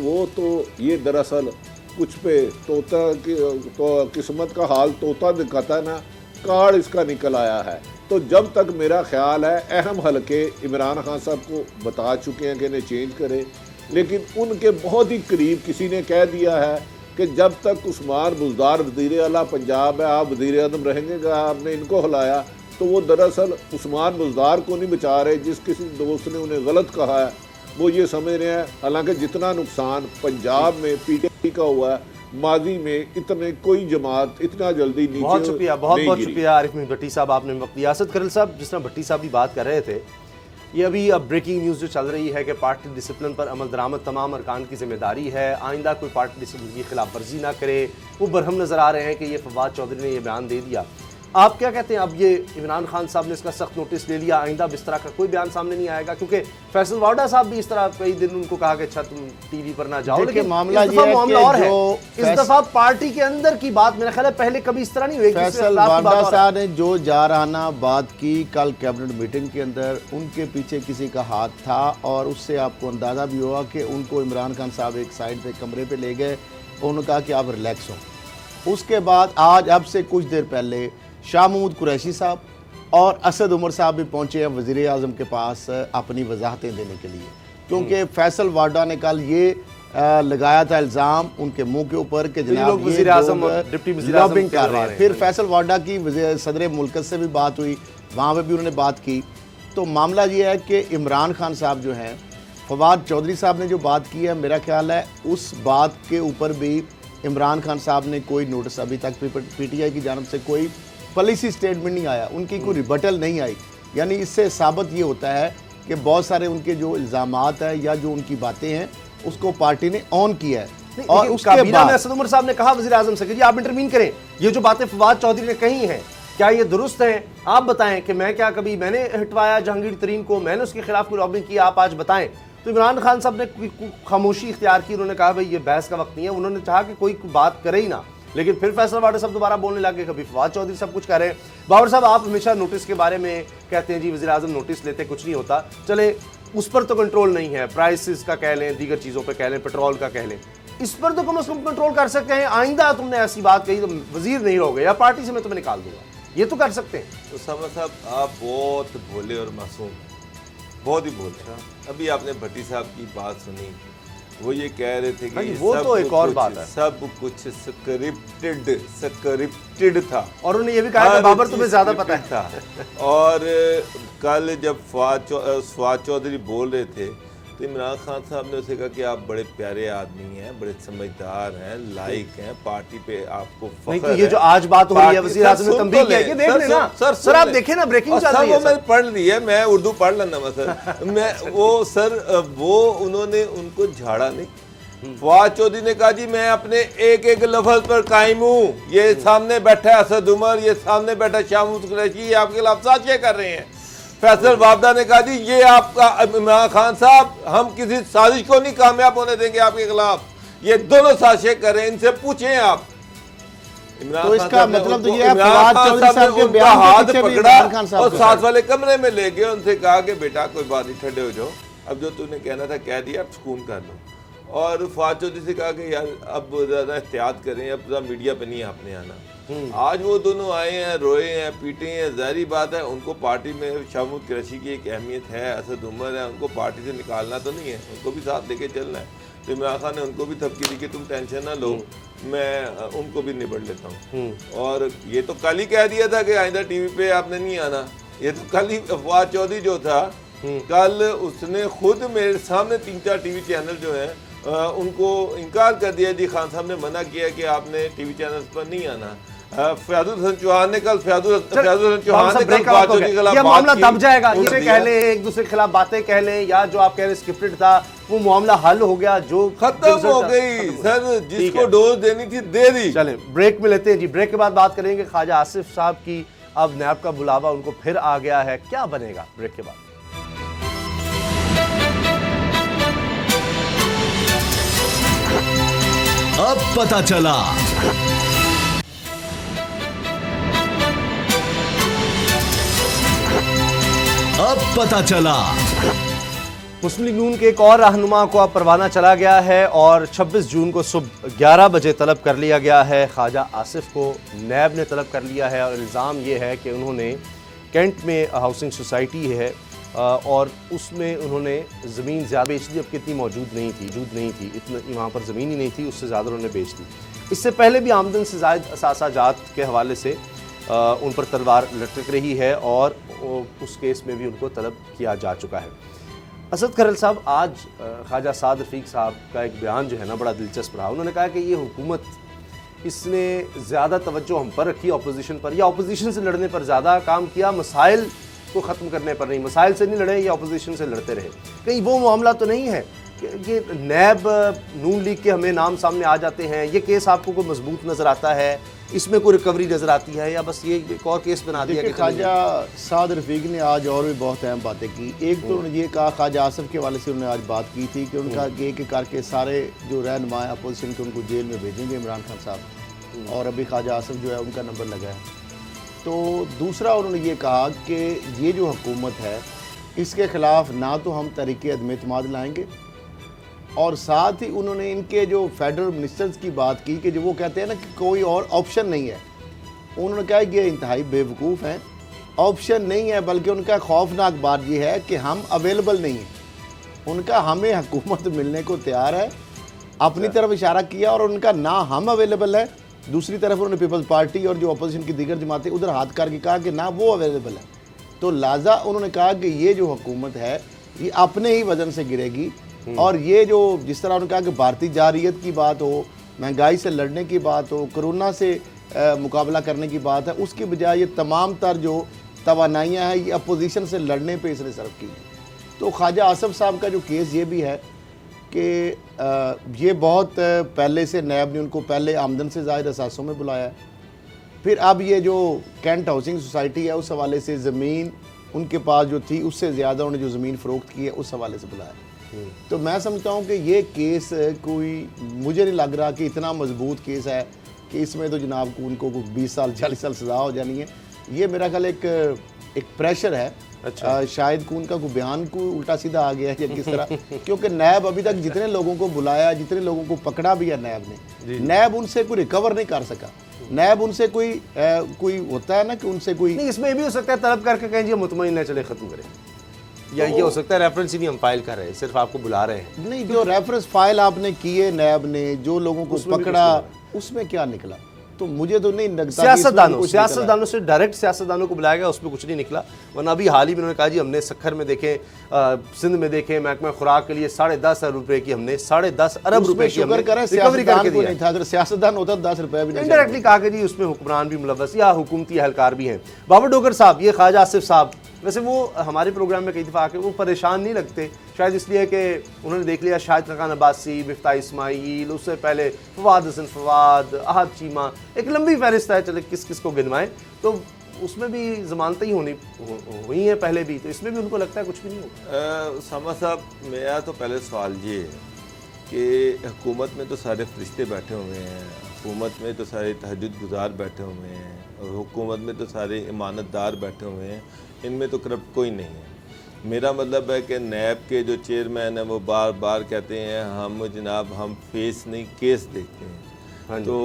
वो तो ये दरअसल कुछ पे तोता की तो किस्मत का हाल तोता दिखाता है ना, कार्ड इसका निकल आया है। तो जब तक मेरा ख्याल है अहम हलके इमरान खान साहब को बता चुके हैं कि इन्हें चेंज करें, लेकिन उनके बहुत ही करीब किसी ने कह दिया है कि जब तक उस्मान बुज़दार वज़ीर आला पंजाब है आप वज़ीर आज़म रहेंगे। आपने इनको हिलाया तो वो दरअसल उस्मान बुज़दार को नहीं बचा रहे। जिस किसी दोस्त ने उन्हें गलत कहा है वो ये समझ रहे हैं, हालांकि जितना नुकसान पंजाब में पीटीआई का हुआ है माजी में इतने कोई जमात इतना जल्दी नीचे बहुत शुक्रिया, बहुत नहीं बहुत गिरी। शुक्रिया आरिफ मीर भट्टी साहब, आपने वक्त दिया। असद करल साहब, जिस तरह भट्टी साहब भी बात कर रहे थे, ये अभी अब ब्रेकिंग न्यूज़ जो चल रही है कि पार्टी डिसिप्लिन पर अमल दरामद तमाम अरकान की जिम्मेदारी है, आइंदा कोई पार्टी डिसिप्लिन की खिलाफ वर्जी ना करे। वो बरहम नज़र आ रहे हैं कि ये फवाद चौधरी ने ये बयान दे दिया। आप क्या कहते हैं? अब ये इमरान खान साहब ने इसका सख्त नोटिस ले लिया, आइंदा अब इस तरह का कोई बयान सामने नहीं आएगा? क्योंकि फैसल वाडा साहब भी इस तरह कई दिन उनको कहा कि अच्छा तुम टीवी पर ना जाओ, लेकिन मामला इस दफा ये मामला है और कि है, जो इस दफा पार्टी के अंदर की बात मेरा ख्याल है पहले कभी इस तरह नहीं हुई। फैसल वाडा साहब ने जो जारहाना बात की कल कैबिनेट मीटिंग के अंदर, उनके पीछे किसी का हाथ था और उससे आपको अंदाज़ा भी हुआ कि उनको इमरान खान साहब एक साइड पे कमरे पे ले गए, उन्होंने कहा कि आप रिलैक्स हो। उसके बाद आज अब से कुछ देर पहले शाह महमूद कुरैशी साहब और असद उमर साहब भी पहुंचे हैं वज़ीर आज़म के पास अपनी वजाहतें देने के लिए, क्योंकि फैसल वाडा ने कल ये लगाया था इल्ज़ाम उनके मुंह के ऊपर कि जनाब वज़ीर आज़म और डिप्टी वज़ीर आज़म लॉबिंग कर रहे हैं। फिर फैसल वाडा की सदर मुल्कत से भी बात हुई, वहाँ पर भी उन्होंने बात की। तो मामला ये है कि इमरान खान साहब जो हैं, फवाद चौधरी साहब ने जो बात की है, मेरा ख्याल है उस बात के ऊपर भी इमरान खान साहब ने कोई नोटिस अभी तक पीटीआई की जानब से कोई पॉलिसी स्टेटमेंट नहीं आया, उनकी कोई रिबटल नहीं आई। यानी इससे साबित ये होता है कि बहुत सारे उनके जो इल्ज़ामात हैं या जो उनकी बातें हैं उसको पार्टी ने ऑन किया है। और उसके बाद असद उमर साहब ने कहा वज़ीर आज़म से कि जी आप इंटरवीन करें, ये जो बातें फवाद चौधरी ने कही हैं क्या ये दुरुस्त हैं? आप बताएं कि मैं क्या कभी मैंने हटवाया जहांगीर तरीन को, मैंने उसके खिलाफ कोई लॉबिंग की, आप आज बताएं। तो इमरान खान साहब ने खामोशी इख्तियार की, उन्होंने कहा भाई ये बहस का वक्त नहीं है, उन्होंने चाहा कि कोई बात करे ही ना। लेकिन फिर फैसल वाडा साहब दोबारा बोलने लगे, कभी फवाद चौधरी सब कुछ कह रहे हैं। बाबर साहब आप हमेशा नोटिस के बारे में कहते हैं जी वज़ीर आज़म नोटिस लेते कुछ नहीं होता, चले उस पर तो कंट्रोल नहीं है, प्राइसेस का कह लें, दीगर चीज़ों पर कह लें, पेट्रोल का कह लें, इस पर तो कम से कम कंट्रोल कर सकते हैं। आइंदा तुमने ऐसी बात कही तो वज़ीर नहीं रहोगे या पार्टी से मैं तुम्हें निकाल दूंगा, ये तो कर सकते हैं। तो उसामा साहब आप बहुत भोले और मासूम, बहुत ही भोले। अभी आपने भट्टी साहब की बात सुनी, वो ये कह रहे थे कि वो तो एक और बात है, सब कुछ स्क्रिप्टेड था, और उन्होंने ये भी कहा कि बाबर तुम्हें ज्यादा पता है था। और कल जब फवाद चौधरी बोल रहे थे तो इमरान खान साहब ने उसे कहा कि आप बड़े प्यारे आदमी हैं, बड़े समझदार हैं, लाइक हैं, पार्टी पे आपको नहीं तो ये जो आज बात हो रही है वज़ीर आज़म ने तंबीह किया कि देख लेना सर आप देखें ना ब्रेकिंग चल रही है। वो मैंने पढ़ ली है, मैं उर्दू पढ़ लेना सर। मैं वो सर वो उन्होंने उनको झाड़ा नहीं। फवाद चौधरी ने कहा जी मैं अपने एक एक लफ्ज पर कायम हूँ, ये सामने बैठा है असद उमर, ये सामने बैठा शाह महमूद कुरैशी, ये आपके खिलाफ साजिशें कर रहे हैं। फैसल वाडा ने कहा जी ये आपका इमरान खान साहब, हम किसी साजिश को नहीं कामयाब होने देंगे आपके खिलाफ, ये दोनों साजिशें कर रहे हैं, इनसे पूछें आप। तो इसका मतलब तो ये है फवाद चौधरी साहब ने उनका हाथ पकड़ा और साथ साहब वाले कमरे में ले गए, उनसे कहा कि बेटा कोई बात नहीं, ठंडे हो जाओ, अब जो तूने कहना था कह दिया, अब सुकून कर लो। और फवाद चौधरी से कहा कि यार अब ज़्यादा एहतियात करें, अब ज़्यादा मीडिया पे नहीं आपने आना। आज वो दोनों आए हैं, रोए हैं, पीटे हैं, ज़ाहिर बात है उनको पार्टी में शाह महमूद कुरैशी की एक अहमियत है, असद उमर है, उनको पार्टी से निकालना तो नहीं है, उनको भी साथ लेके चलना है। तो इमरान खान ने उनको भी धमकी दी कि तुम टेंशन ना लो, मैं उनको भी निबड़ लेता हूँ। और ये तो कल ही कह दिया था कि आइंदा टीवी पे आपने नहीं आना, ये तो कल ही फवाद चौधरी जो था कल उसने खुद मेरे सामने 3-4 टीवी चैनल जो हैं उनको इनकार कर दिया जी, खान साहब ने मना किया कि आपने टीवी चैनल पर नहीं आना। फयाजुल हसन चौहान ने कल ये मामला दब जाएगा, ये कह लें एक दूसरे के खिलाफ बातें कह लें, या जो आप कह रहे स्क्रिप्टेड था वो मामला हल हो गया, जो खत्म हो गई सर, जिसको डोज देनी थी दे दी। चलें ब्रेक में लेते हैं जी, ब्रेक के बाद बात करेंगे ख्वाजा आसिफ साहब की, अब नैब का बुलावा उनको फिर आ गया है, क्या बनेगा ब्रेक के बाद। अब पता चला मुस्लिम लीग नून के एक और रहनुमा को अब परवाना चला गया है और 26 जून को सुबह 11 बजे तलब कर लिया गया है। ख्वाजा आसिफ को नैब ने तलब कर लिया है और इल्ज़ाम ये है कि उन्होंने कैंट में हाउसिंग सोसाइटी है और उसमें उन्होंने ज़मीन ज़्यादा बेच दी, अब कितनी मौजूद नहीं थी, इतनी वहाँ पर ज़मीन ही नहीं थी, उससे ज़्यादा उन्होंने बेच दी। इससे पहले भी आमदन से ज़ायद असासाजात के हवाले से उन पर तलवार लटक रही है और उस केस में भी उनको तलब किया जा चुका है। असद खरल साहब, आज ख्वाजा साद रफ़ीक साहब का एक बयान जो है ना बड़ा दिलचस्प रहा। उन्होंने कहा कि ये हुकूमत इसने ज़्यादा तवज्जो हम पर रखी अपोजिशन पर, या अपोजिशन से लड़ने पर ज़्यादा काम किया, मसाइल को ख़त्म करने पर नहीं। मसाइल से नहीं लड़े या अपोजिशन से लड़ते रहे, कहीं वो मामला तो नहीं है कि ये नैब नून लीग के हमें नाम सामने आ जाते हैं, ये केस आपको कोई मजबूत नज़र आता है इसमें कोई रिकवरी नजर आती है, या बस ये एक और केस बना दिया देखिए, कि चलिए? ख्वाजा साद रफीक ने आज और भी बहुत अहम बातें की। एक तो उन्होंने ये कहा, ख्वाजा आसिफ के हवाले से उन्होंने आज बात की थी कि उनका एक करके सारे जो रहनुमा अपोजिशन के उनको जेल में भेजेंगे इमरान खान साहब, और अभी ख्वाजा आसिफ जो है उनका नंबर लगा है। तो दूसरा उन्होंने ये कहा कि ये जो हुकूमत है इसके ख़िलाफ़ ना तो हम तरीक़े अदम-ए-एतमाद लाएंगे, और साथ ही उन्होंने इनके जो फेडरल मिनिस्टर्स की बात की कि जो वो कहते हैं ना कि कोई और ऑप्शन नहीं है। उन्होंने कहा कि ये इंतहाई बेवकूफ़ हैं, ऑप्शन नहीं है, बल्कि उनका खौफनाक बात ये है कि हम अवेलेबल नहीं हैं। उनका हमें हुकूमत मिलने को तैयार है, अपनी तरफ इशारा किया, और उनका ना हम अवेलेबल है, दूसरी तरफ उन्होंने पीपल्स पार्टी और जो अपोजिशन की दीगर जमातें उधर हाथ करके कहा कि ना वो अवेलेबल है। तो लिहाजा उन्होंने कहा कि ये जो हुकूमत है ये अपने ही वजन से गिरेगी, और ये जो जिस तरह उन्होंने कहा कि भारतीय जारियत की बात हो, महंगाई से लड़ने की बात हो, कोरोना से मुकाबला करने की बात है, उसकी बजाय ये तमाम तर जो तवानाइयाँ हैं ये अपोजिशन से लड़ने पे इसने सर्व की। तो ख्वाजा आसिफ साहब का जो केस ये भी है कि ये बहुत पहले से नैब ने उनको पहले आमदन से ज़ायद असासों में बुलाया है, फिर अब ये जो कैंट हाउसिंग सोसाइटी है उस हवाले से ज़मीन उनके पास जो थी उससे ज़्यादा उन्होंने जो ज़मीन फ़रोख्त की है उस हवाले से बुलाया। तो मैं समझता हूँ कि ये केस कोई, मुझे नहीं लग रहा कि इतना मजबूत केस है कि इसमें तो जनाब को उनको 20 साल 40 साल सज़ा हो जानी है। ये मेरा ख्याल एक प्रेशर है। अच्छा। शायद को उनका कोई बयान को उल्टा सीधा आ गया है या किस तरह, क्योंकि नैब अभी तक जितने लोगों को बुलाया, जितने लोगों को पकड़ा भी है नैब ने, नैब उनसे कोई रिकवर नहीं कर सका। नैब उनसे कोई होता है ना कि उनसे कोई नहीं, इसमें ये भी हो सकता है तलब करके कहें जी मुतमईन है चले ख़त्म करें, या ये हो सकता है रेफरेंस ही नहीं हम फाइल कर रहे हैं, सिर्फ आपको बुला रहे हैं। नहीं, जो रेफरेंस फाइल आपने किए नैब ने, जो लोगों को पकड़ा, उसमें क्या निकला? तो मुझे तो नहीं लगता। सियासतदानों से डायरेक्ट सियासतदानों को बुलाया गया, उसमें कुछ नहीं निकला। वरना अभी हाल ही में उन्होंने कहा जी हमने सखर में देखें, सिंध में देखें, महकमा खुराक के लिए 10.5 अरब रुपए की हमने 10.5 अरब रुपए की रिकवरी करके दिया। नहीं था, अगर सियासतदान होता तो 10 रुपए भी नहीं। इनडायरेक्टली कहा कि जी उसमें हुक्मरान भी मुलव्वस या हुकूमती एहलकार भी हैं। बाबर डोगर साहब, ये ख्वाजा आसिफ साहब, वैसे वो हमारे प्रोग्राम में कई दफ़ा आके वो परेशान नहीं लगते, शायद इसलिए कि उन्होंने देख लिया शाहिद खान अब्बासी, मिफ्ता इस्माइल, उससे पहले फवाद हसन फवाद, अहद चीमा, एक लंबी फहरिस्त है, चले किस किस को गिनवाएं, तो उसमें भी जमानतें ही हुई हैं पहले भी, तो इसमें भी उनको लगता है कुछ भी नहीं होगा। उसामा साहब, मेरा तो पहले सवाल ये है कि हुकूमत में तो सारे फरिश्ते बैठे हुए हैं, हुकूमत में तो सारे तहज्जुद गुजार बैठे हुए हैं, और हुकूमत में तो सारे इमानतदार बैठे हुए हैं, इनमें तो करप्ट कोई नहीं है। मेरा मतलब है कि नैब के जो चेयरमैन हैं वो बार बार कहते हैं हम जनाब हम फेस नहीं केस देखते हैं। तो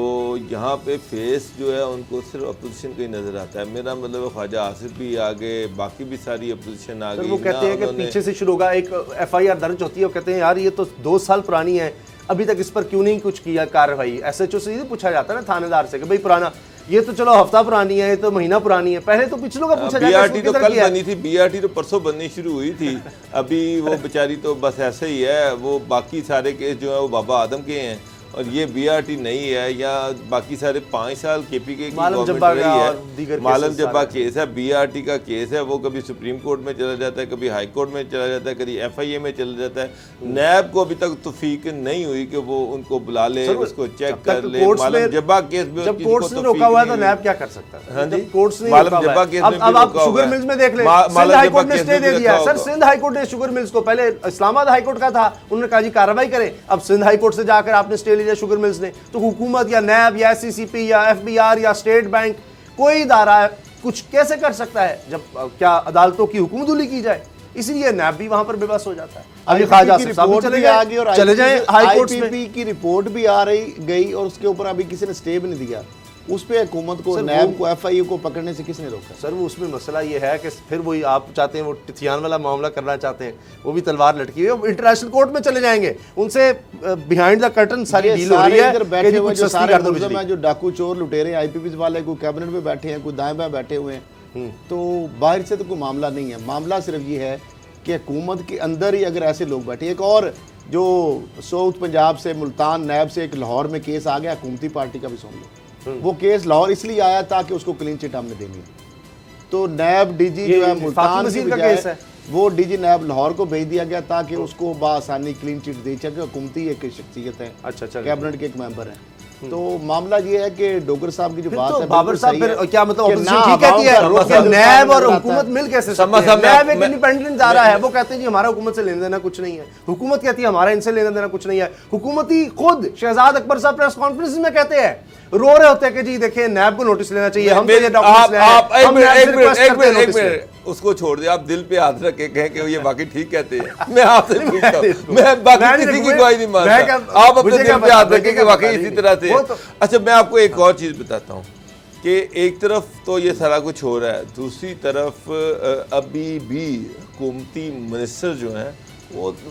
यहाँ पे फेस जो है उनको सिर्फ अपोजिशन का ही नज़र आता है। मेरा मतलब ख्वाजा आसिफ भी आगे, बाकी भी सारी अपोजिशन आ गई। वो कहते हैं कि पीछे से शुरू होगा, एक FIR दर्ज होती है, वो कहते हैं यार ये तो 2 साल पुरानी है, अभी तक इस पर क्यों नहीं कुछ किया कार्रवाई। SHO से पूछा जाता है ना थानेदार से कि भाई पुराना, ये तो चलो हफ्ता पुरानी है, ये तो महीना पुरानी है, पहले तो पिछलों का पूछा जाता है। BRT तो कल बनी थी, BRT तो परसों बननी शुरू हुई थी, अभी वो बेचारी तो बस ऐसे ही है। वो बाकी सारे केस जो है वो बाबा आदम के हैं, और ये BRT नहीं है, या बाकी सारे 5 साल KPK की गवर्नमेंट रही है। मालम जब्बा केस है, BRT का केस है, वो कभी सुप्रीम कोर्ट में चला जाता है, कभी हाई कोर्ट में चला जाता है, कभी FIA में चला जाता है। नैब को अभी तक तौफीक नहीं हुई कि वो उनको बुला ले, उसको चेक कर ले। मालम जब्बा केस में जब कोर्ट्स ने रोका हुआ है तो नैब क्या कर सकता है? हाँ जी, कोर्ट्स ने मालम जब्बा केस में अब आप शुगर मिल्स में देख लें, सिंध हाई कोर्ट ने स्टे दे दिया। सर सिंध हाई कोर्ट ने शुगर मिल्स को, पहले इस्लामाबाद हाई कोर्ट का था, उन्होंने कहा जी कार्रवाई करें, अब सिंध हाई कोर्ट से जाकर आपने स्टे लिया शुगर मिल्स ने, तो हुकूमत या नैब या SCCP या FBR या स्टेट बैंक कोई इदारा कुछ कैसे कर सकता है जब क्या अदालतों की हुकूमतुली की जाए? इसीलिए नैब भी वहां पर बेबस हो जाता है। अभी ख्वाजा साहब चले जाए हाई कोर्ट में, की रिपोर्ट भी आ रही गई और उसके ऊपर अभी किसी ने स्टे भी नहीं दिया। उस पे हुकूमत को, नैब को, FIA को पकड़ने से किसने रोका? सर वो उसमें मसला ये है कि फिर वही आप चाहते हैं, वो टिथियान वाला मामला करना चाहते हैं, वो भी तलवार लटकी हुई है, इंटरनेशनल कोर्ट में चले जाएंगे, उनसे बिहाइंड द कर्टन सारी डील हो रही है। बैठे हुए जो सारे मुल्ज़िम हैं, जो डाकू चोर लुटेरे IPPs वाले, कोई कैबिनेट में बैठे हैं, कोई दाएं बाएं बैठे हुए हैं, तो बाहर से तो कोई मामला नहीं है। मामला सिर्फ ये है कि हुकूमत के अंदर ही अगर ऐसे लोग बैठे। एक और जो साउथ पंजाब से, मुल्तान नैब से एक लाहौर में केस आ गया, हुकूमती पार्टी का भी सुन लो, वो केस लाहौर इसलिए आया ताकि उसको क्लीन चिट हमने देनी है। तो नैब DG जो है मुल्तान का केस है, वो DG नैब लाहौर को भेज दिया गया ताकि उसको बासानी क्लीन चिट दे सके। हुकूमती एक शख्सियत है, अच्छा, कैबिनेट के एक मेंबर हैं, तो मामला ये है कि डोगर साहब की जो बात तो है बाबर बिल्कुल साहब सही फिर है क्या मतलब कि ऑपोजिशन ना ठीक कहती है हवाओं का कि रुख नैब और आता है। हुकूमत मिल कैसे समा सकती है? साहब, नैब एक मैं- इंडिपेंडेंट इदारा है, वो कहते हैं जी हमारा हुकूमत से लेना देना कुछ नहीं है, हुकूमत कहती है हमारा इनसे लेना देना कुछ नहीं है। हुकूमती खुद शहजाद अकबर साहब प्रेस कॉन्फ्रेंस में कहते हैं, रो रहे होते हैं कि जी देखिए नैब को नोटिस लेना चाहिए, हम तो ये डॉक्यूमेंट्स ले आए हैं, आप एक हम मिनट नैब से request एक करते हैं मिनट एक notice लें। मिनट उसको छोड़ दे, आप दिल पे हाथ रख के कहें कि ये वाकई ठीक कहते हैं। मैं आपसे पूछता हूं, मैं बाकी मैं नहीं किसी की रखूंगा। गवाही नहीं मैं मानता, क्या- आप अपने मुझे दिल क्या पे हाथ पता, रखें कि मुझे वाकई क्या इसी पता तरह से। वो तो- अच्छा, मैं आपको एक और चीज बताता हूँ कि एक तरफ तो ये सारा कुछ हो रहा है, दूसरी तरफ अभी भी हुकूमती मिनिस्टर जो हैं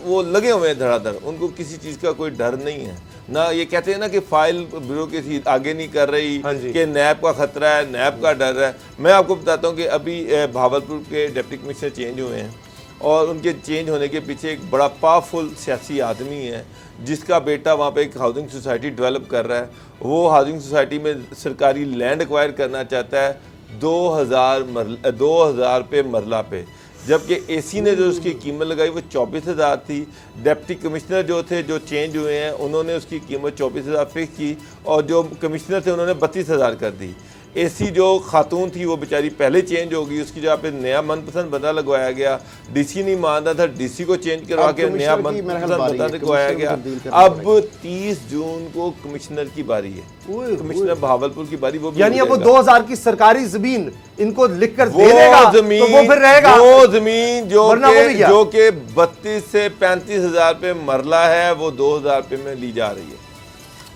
वो लगे हुए हैं धड़ाधड़, उनको किसी चीज़ का कोई डर नहीं है ना। ये कहते हैं ना कि फाइल ब्यूरोक्रेसी आगे नहीं कर रही, हाँ जी। कि नैब का खतरा है, नैब का डर है। मैं आपको बताता हूँ कि अभी भावलपुर के डिप्टी कमिश्नर चेंज हुए हैं और उनके चेंज होने के पीछे एक बड़ा पावरफुल सियासी आदमी है जिसका बेटा वहाँ पे एक हाउसिंग सोसाइटी डेवलप कर रहा है। वो हाउसिंग सोसाइटी में सरकारी लैंड एक्वायर करना चाहता है 2000 पे मरला पे, जबकि एसी ने जो उसकी कीमत लगाई वो 24,000 थी। डिप्टी कमिश्नर जो थे जो चेंज हुए हैं उन्होंने उसकी कीमत 24,000 फिक्स की और जो कमिश्नर थे उन्होंने 32,000 कर दी। एसी जो खातून थी वो बेचारी पहले चेंज हो गई, उसकी जगह पे नया मनपसंद बंदा लगवाया गया। डीसी नहीं मान रहा था, डीसी को चेंज करवा के नया मनपसंद बंदा लगवाया गया। अब 30 जून को कमिश्नर की बारी है, कमिश्नर भावलपुर की बारी। वो यानी अब वो मिलेगा। 2000 की सरकारी जमीन इनको लिखकर वो दे देगा जमीन तो वो फिर रहेगा। वो जमीन वरना वो भी गया। जो कि 32 से 35,000 पे मरला है वो 2,000 पे में ली जा रही है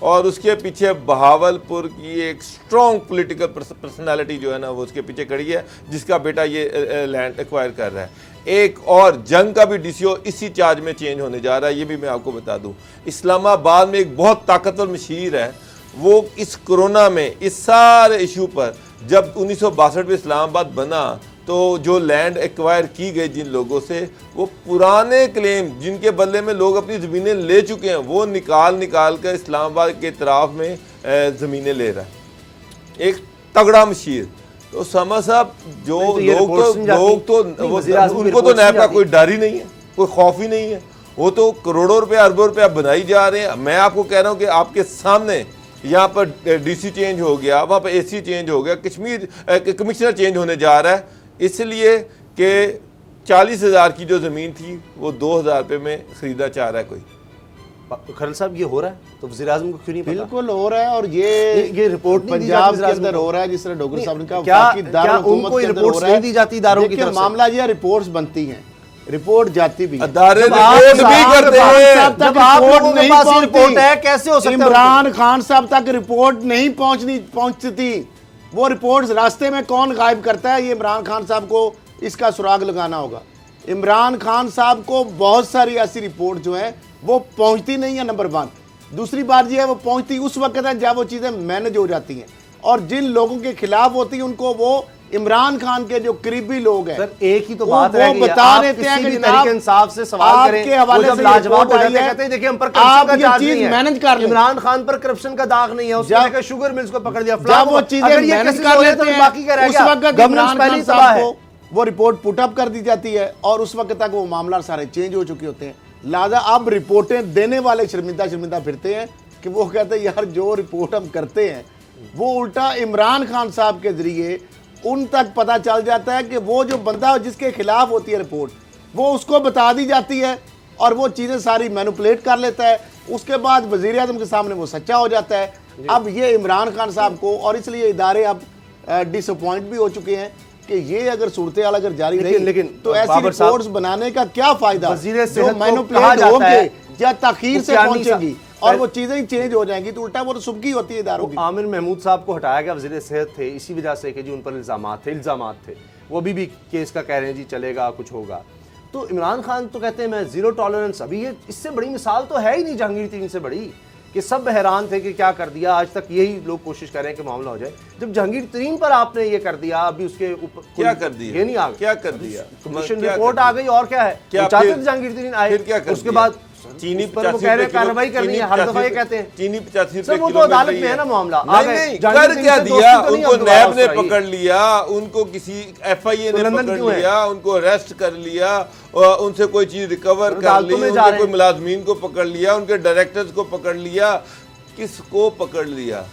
और उसके पीछे बहावलपुर की एक स्ट्रॉन्ग पॉलिटिकल पर्सनालिटी जो है ना वो उसके पीछे खड़ी है जिसका बेटा ये लैंड एक्वायर कर रहा है। एक और जंग का भी डीसीओ इसी चार्ज में चेंज होने जा रहा है, ये भी मैं आपको बता दूं। इस्लामाबाद में एक बहुत ताकतवर मशीर है, वो इस कोरोना में इस सारे इशू पर जब 1962 में इस्लामाबाद बना तो जो लैंड एक्वायर की गई जिन लोगों से, वो पुराने क्लेम जिनके बदले में लोग अपनी ज़मीनें ले चुके हैं वो निकाल कर इस्लामाबाद के इतराफ़ में ज़मीनें ले रहा है। एक तगड़ा मशीर। तो समा साहब जो नहीं, तो ये रिपोर्ट्स नहीं जाती। लोग तो नहीं, वो वज़ीर आज़म की उनको तो रिपोर्ट्स नैब नहीं का जाती। कोई डर ही नहीं है, कोई खौफ ही नहीं है। वो तो करोड़ों रुपए अरबों रुपया बनाई जा रहे हैं। मैं आपको कह रहा हूँ कि आपके सामने यहाँ पर डीसी चेंज हो गया, वहाँ पर एसी चेंज हो गया, कश्मीर कमिश्नर चेंज होने जा रहा है, इसलिए कि 40,000 की जो ज़मीन थी वो 2,000 रुपये में ख़रीदा चाह रहा है कोई। खरल साहब ये हो रहा है तो वज़ीर आज़म को क्यों नहीं पता? बिल्कुल हो रहा है और ये रिपोर्ट नहीं दी पंजाब जाती के वज़ीर आज़म अंदर को। हो रहा है जिस तरह डोगर साहब ने कहा। क्या- बाकी क्या दारुल-हुकूमत उनको के ये अंदर रिपोर्ट्स हो रहा है। नहीं दी जाती इदारों की देखिए, तरफ से? मामला ये रिपोर्ट्स बनती हैं, रिपोर्ट जाती भी है। अदारे जब आप रिपोर्ट भी इमरान करते खान हैं। साहब तक जब आप रिपोर्ट लोगों के नहीं पास ये पहुंचती, रिपोर्ट है, कैसे हो सकता है इमरान खान साहब तक रिपोर्ट नहीं पहुंचती थी। वो रिपोर्ट्स रास्ते में कौन गायब करता है, ये इमरान खान साहब को इसका सुराग लगाना होगा। इमरान खान साहब को बहुत सारी ऐसी रिपोर्ट जो है वो पहुंचती नहीं है, नंबर 1। दूसरी बात ये है वो पहुंचती उस वक्त है जब वो चीज़ें मैनेज हो जाती हैं और जिन लोगों के खिलाफ होती हैं उनको वो इमरान खान के जो करीबी लोग हैं सर एक ही तो वो बात है कि बता आप देते हैं किसी कि भी जनाब, तरीके इंसाफ से सवाल करें, आपके हवाले वो जब से लाजवाब हो रिपोर्ट जाते हैं आई है, कहते हैं देखिए हम पर आप करप्शन का ये चार्ज चीज नहीं है, मैनेज कर लें। इमरान खान पर करप्शन का दाग नहीं है, उसने जब- देखा शुगर मिल्स को पकड़ लिया, जब वो चीजें अगर ये मैनेज केसेस कर हो रहे लेते तो हैं बाकी क्या रह उस गया? वक्त गवर्नेंस इमरान पहले खान ही तबाह साहब है। को वो रिपोर्ट पुटअप कर दी जाती है और उस वक्त तक वो मामला सारे चेंज हो चुके होते हैं। लिहाजा अब रिपोर्टें देने वाले शर्मिंदा फिरते हैं कि वो कहते हैं यार जो रिपोर्ट हम करते हैं वो उल्टा इमरान खान साहब के जरिए उन तक पता चल जाता है कि वो जो बंदा जिसके खिलाफ होती है रिपोर्ट वो उसको बता दी जाती है और वो चीज़ें सारी मैनिपुलेट कर लेता है। उसके बाद वज़ीर आज़म के सामने वो सच्चा हो जाता है। अब ये इमरान खान साहब को और इसलिए इदारे अब डिसअपॉइंट भी हो चुके हैं कि ये अगर सूरत हाल अगर जारी रही तो ऐसी बाबर साहब, रिपोर्ट्स बनाने का क्या फायदा वज़ीर जो सेहत को कहा मैनिपुलेट जाता होंगे है या ताखीर से वो क्या नहीं पहुंचेंगी सा- और वो चीज़ें ही चेंज हो जाएंगी तो उल्टा वो तो सुबकी होती है इदारों की। आमिर महमूद साहब को हटाया गया, वज़ीर सेहत थे इसी वजह से कि जी उन पर इल्ज़ामात थे, वो अभी भी केस का कह रहे हैं जी चलेगा कुछ होगा। तो इमरान खान तो कहते हैं मैं ज़ीरो टॉलरेंस, अभी ये इससे बड़ी मिसाल तो है ही नहीं जहांगीर तरीन से बड़ी कि सब हैरान थे कि क्या कर दिया। आज तक यही लोग कोशिश कर रहे हैं कि मामला हो जाए। जब जहांगीर तरीन पर आपने ये कर दिया, अभी उसके ऊपर क्या कर दिया? ये नहीं आ क्या कर दिया? कमीशन क्या रिपोर्ट कर आ गई और क्या है? क्या वो चाहते फिर- थे जहांगीर तरीन आए, फिर क्या कर उसके दिया? बाद चीनी उस पर वो 85 कह रहे रुपए हैं कार्रवाई किलो- करनी है, चीनी हर दफा ये 85 कहते हैं। चीनी 85 सर, रुपए वो किलो तो मिल अदालत रही में है ना मामला। आ नहीं गए, नहीं जहांगीर कर तरीन क्या से दोस्ती दिया, तो नहीं उनको अब दोबारा नैब ने उसका ये। पकड़ लिया, उनको किसी FIA तो ने लंदन पकड़ क्यों है? लिया, उनको अरेस्ट कर लिया, और उनसे कोई चीज रिकवर कर ली, अदालतों में जा उनके रहे कोई हैं। मुलाजमीन को पकड़ लिया, उनके डायरेक्टर्स को पकड़ लिया। किसको पकड़ लिया,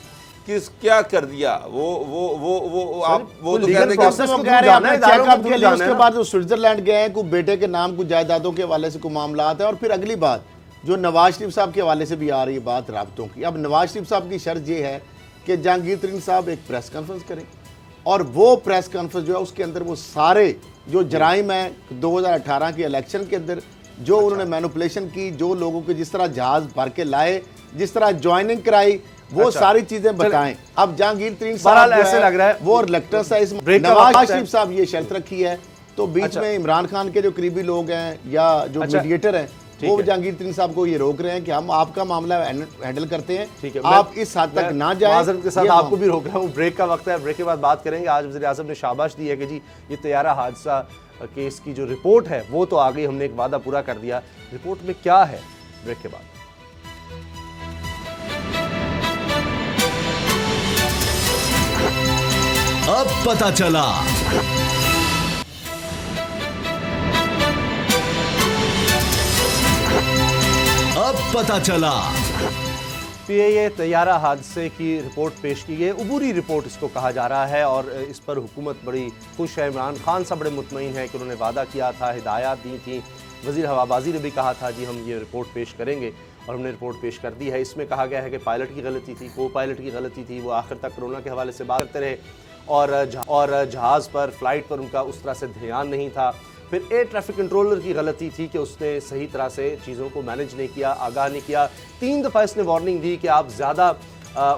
क्या कर दिया, वो आप वो तो legal कहते हैं process कि को कह रहे हैं जाना है, अपने इदारों को चेकअप के दूर लिए, जाना उसके है बाद वो स्विट्जरलैंड गए हैं, कोई बेटे के नाम कुछ जायदादों के हवाले से कोई मामला है। और फिर अगली बात जो नवाज शरीफ साहब के हवाले से भी आ रही है बात राब्तों की। अब नवाज शरीफ साहब की शर्त ये है कि जहांगीर तरीन साहब एक प्रेस कॉन्फ्रेंस करें और वो प्रेस कॉन्फ्रेंस जो है उसके अंदर वो सारे जो जराइम है 2018 के इलेक्शन के अंदर जो उन्होंने मैनिपुलेशन की, जो लोगों के जिस तरह जहाज भर के लाए, जिस तरह ज्वाइनिंग कराई, वो सारी चीजें बताएं। अब जहांगीर तरीन साहब ऐसे लग रहा है वो रिलेक्टेंस है इसमें। नवाज शरीफ साहब ये शर्त रखी है, तो बीच में इमरान खान के जो करीबी लोग हैं या जो मीडिएटर हैं वो जहांगीर तरीन साहब को ये रोक रहे हैं कि हम आपका मामला हैंडल करते हैं, आप इस हद तक ना जाएं। माजरत के साथ आपको भी रोक रहा हूँ, ब्रेक का वक्त है, ब्रेक के बाद बात करेंगे। आज वज़ीर आज़म ने शाबाश दी है कि जी ये तैयारा हादसा केस की जो रिपोर्ट है वो तो आ गई, हमने एक वादा पूरा कर दिया। रिपोर्ट में क्या है, ब्रेक के बाद। अब पता चला। अब पता चला। पीआईए तैयारा हादसे की रिपोर्ट पेश की है, अबूरी रिपोर्ट इसको कहा जा रहा है और इस पर हुकूमत बड़ी खुश है। इमरान खान साहब बड़े मुतमईन है कि उन्होंने वादा किया था, हिदायत दी थी, वज़ीर हवाबाजी ने भी कहा था जी हम ये रिपोर्ट पेश करेंगे और हमने रिपोर्ट पेश कर दी है। इसमें कहा गया है कि पायलट की गलती थी, को पायलट की गलती थी, वो आखिर तक कोरोना के हवाले से बात करते रहे और जहाज़ पर फ्लाइट पर उनका उस तरह से ध्यान नहीं था। फिर एयर ट्रैफिक कंट्रोलर की गलती थी कि उसने सही तरह से चीज़ों को मैनेज नहीं किया, आगाह नहीं किया। 3 दफ़ा इसने वार्निंग दी कि आप ज़्यादा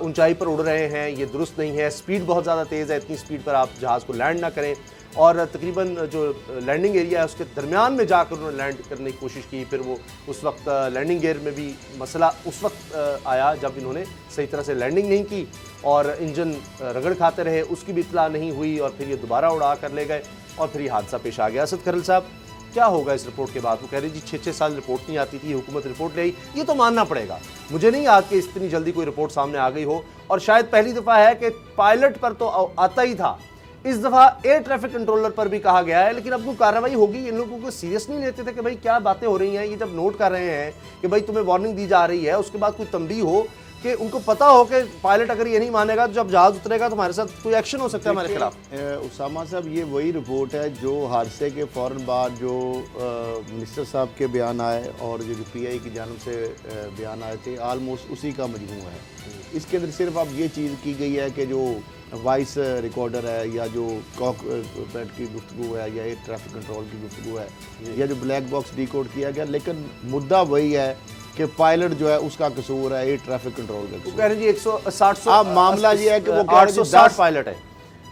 ऊंचाई पर उड़ रहे हैं, ये दुरुस्त नहीं है, स्पीड बहुत ज़्यादा तेज़ है, इतनी स्पीड पर आप जहाज़ को लैंड ना करें। और तकरीबन जो लैंडिंग एरिया है उसके दरमियान में जाकर उन्होंने लैंड करने की कोशिश की। फिर वो उस वक्त लैंडिंग गियर में भी मसला उस वक्त आया जब इन्होंने सही तरह से लैंडिंग नहीं की और इंजन रगड़ खाते रहे, उसकी भी इत्तला नहीं हुई और फिर ये दोबारा उड़ा कर ले गए और फिर ये हादसा पेश आ गया। असद खरल साहब, क्या होगा इस रिपोर्ट के बाद? वो कह रहे जी 6-6 साल रिपोर्ट नहीं आती थी, हुकूमत रिपोर्ट ले आई, ये तो मानना पड़ेगा। मुझे नहीं याद कि इतनी जल्दी कोई रिपोर्ट सामने आ गई हो और शायद पहली दफ़ा है कि पायलट पर तो आता ही था, इस दफ़ा एयर ट्रैफिक कंट्रोलर पर भी कहा गया है। लेकिन अब कोई कार्रवाई होगी? इन लोगों को सीरियस नहीं लेते थे कि भाई क्या बातें हो रही हैं? ये जब नोट कर रहे हैं कि भाई तुम्हें वार्निंग दी जा रही है, उसके बाद कोई तंबीह हो कि उनको पता हो कि पायलट अगर ये नहीं मानेगा तो जब जहाज उतरेगा तो हमारे साथ कोई एक्शन हो सकता है हमारे खिलाफ। उसामा साहब, ये वही रिपोर्ट है जो हादसे के फ़ौरन बाद जो मिनिस्टर साहब के बयान आए और जो पीआई की जानब से बयान आए थे, आलमोस्ट उसी का मजमू है। इसके अंदर सिर्फ अब ये चीज़ की गई है कि जो वॉइस रिकॉर्डर है या जो कॉकपिट की गुफ्तगू है या एयर ट्रैफिक कंट्रोल की गुफ्तगू है या जो ब्लैक बॉक्स डिकोड किया गया, लेकिन मुद्दा वही है कि पायलट जो है उसका कसूर है, एयर ट्रैफिक कंट्रोल का कसूर। कह रहे जी 160 अब मामला ये है कि वो 860 पायलट है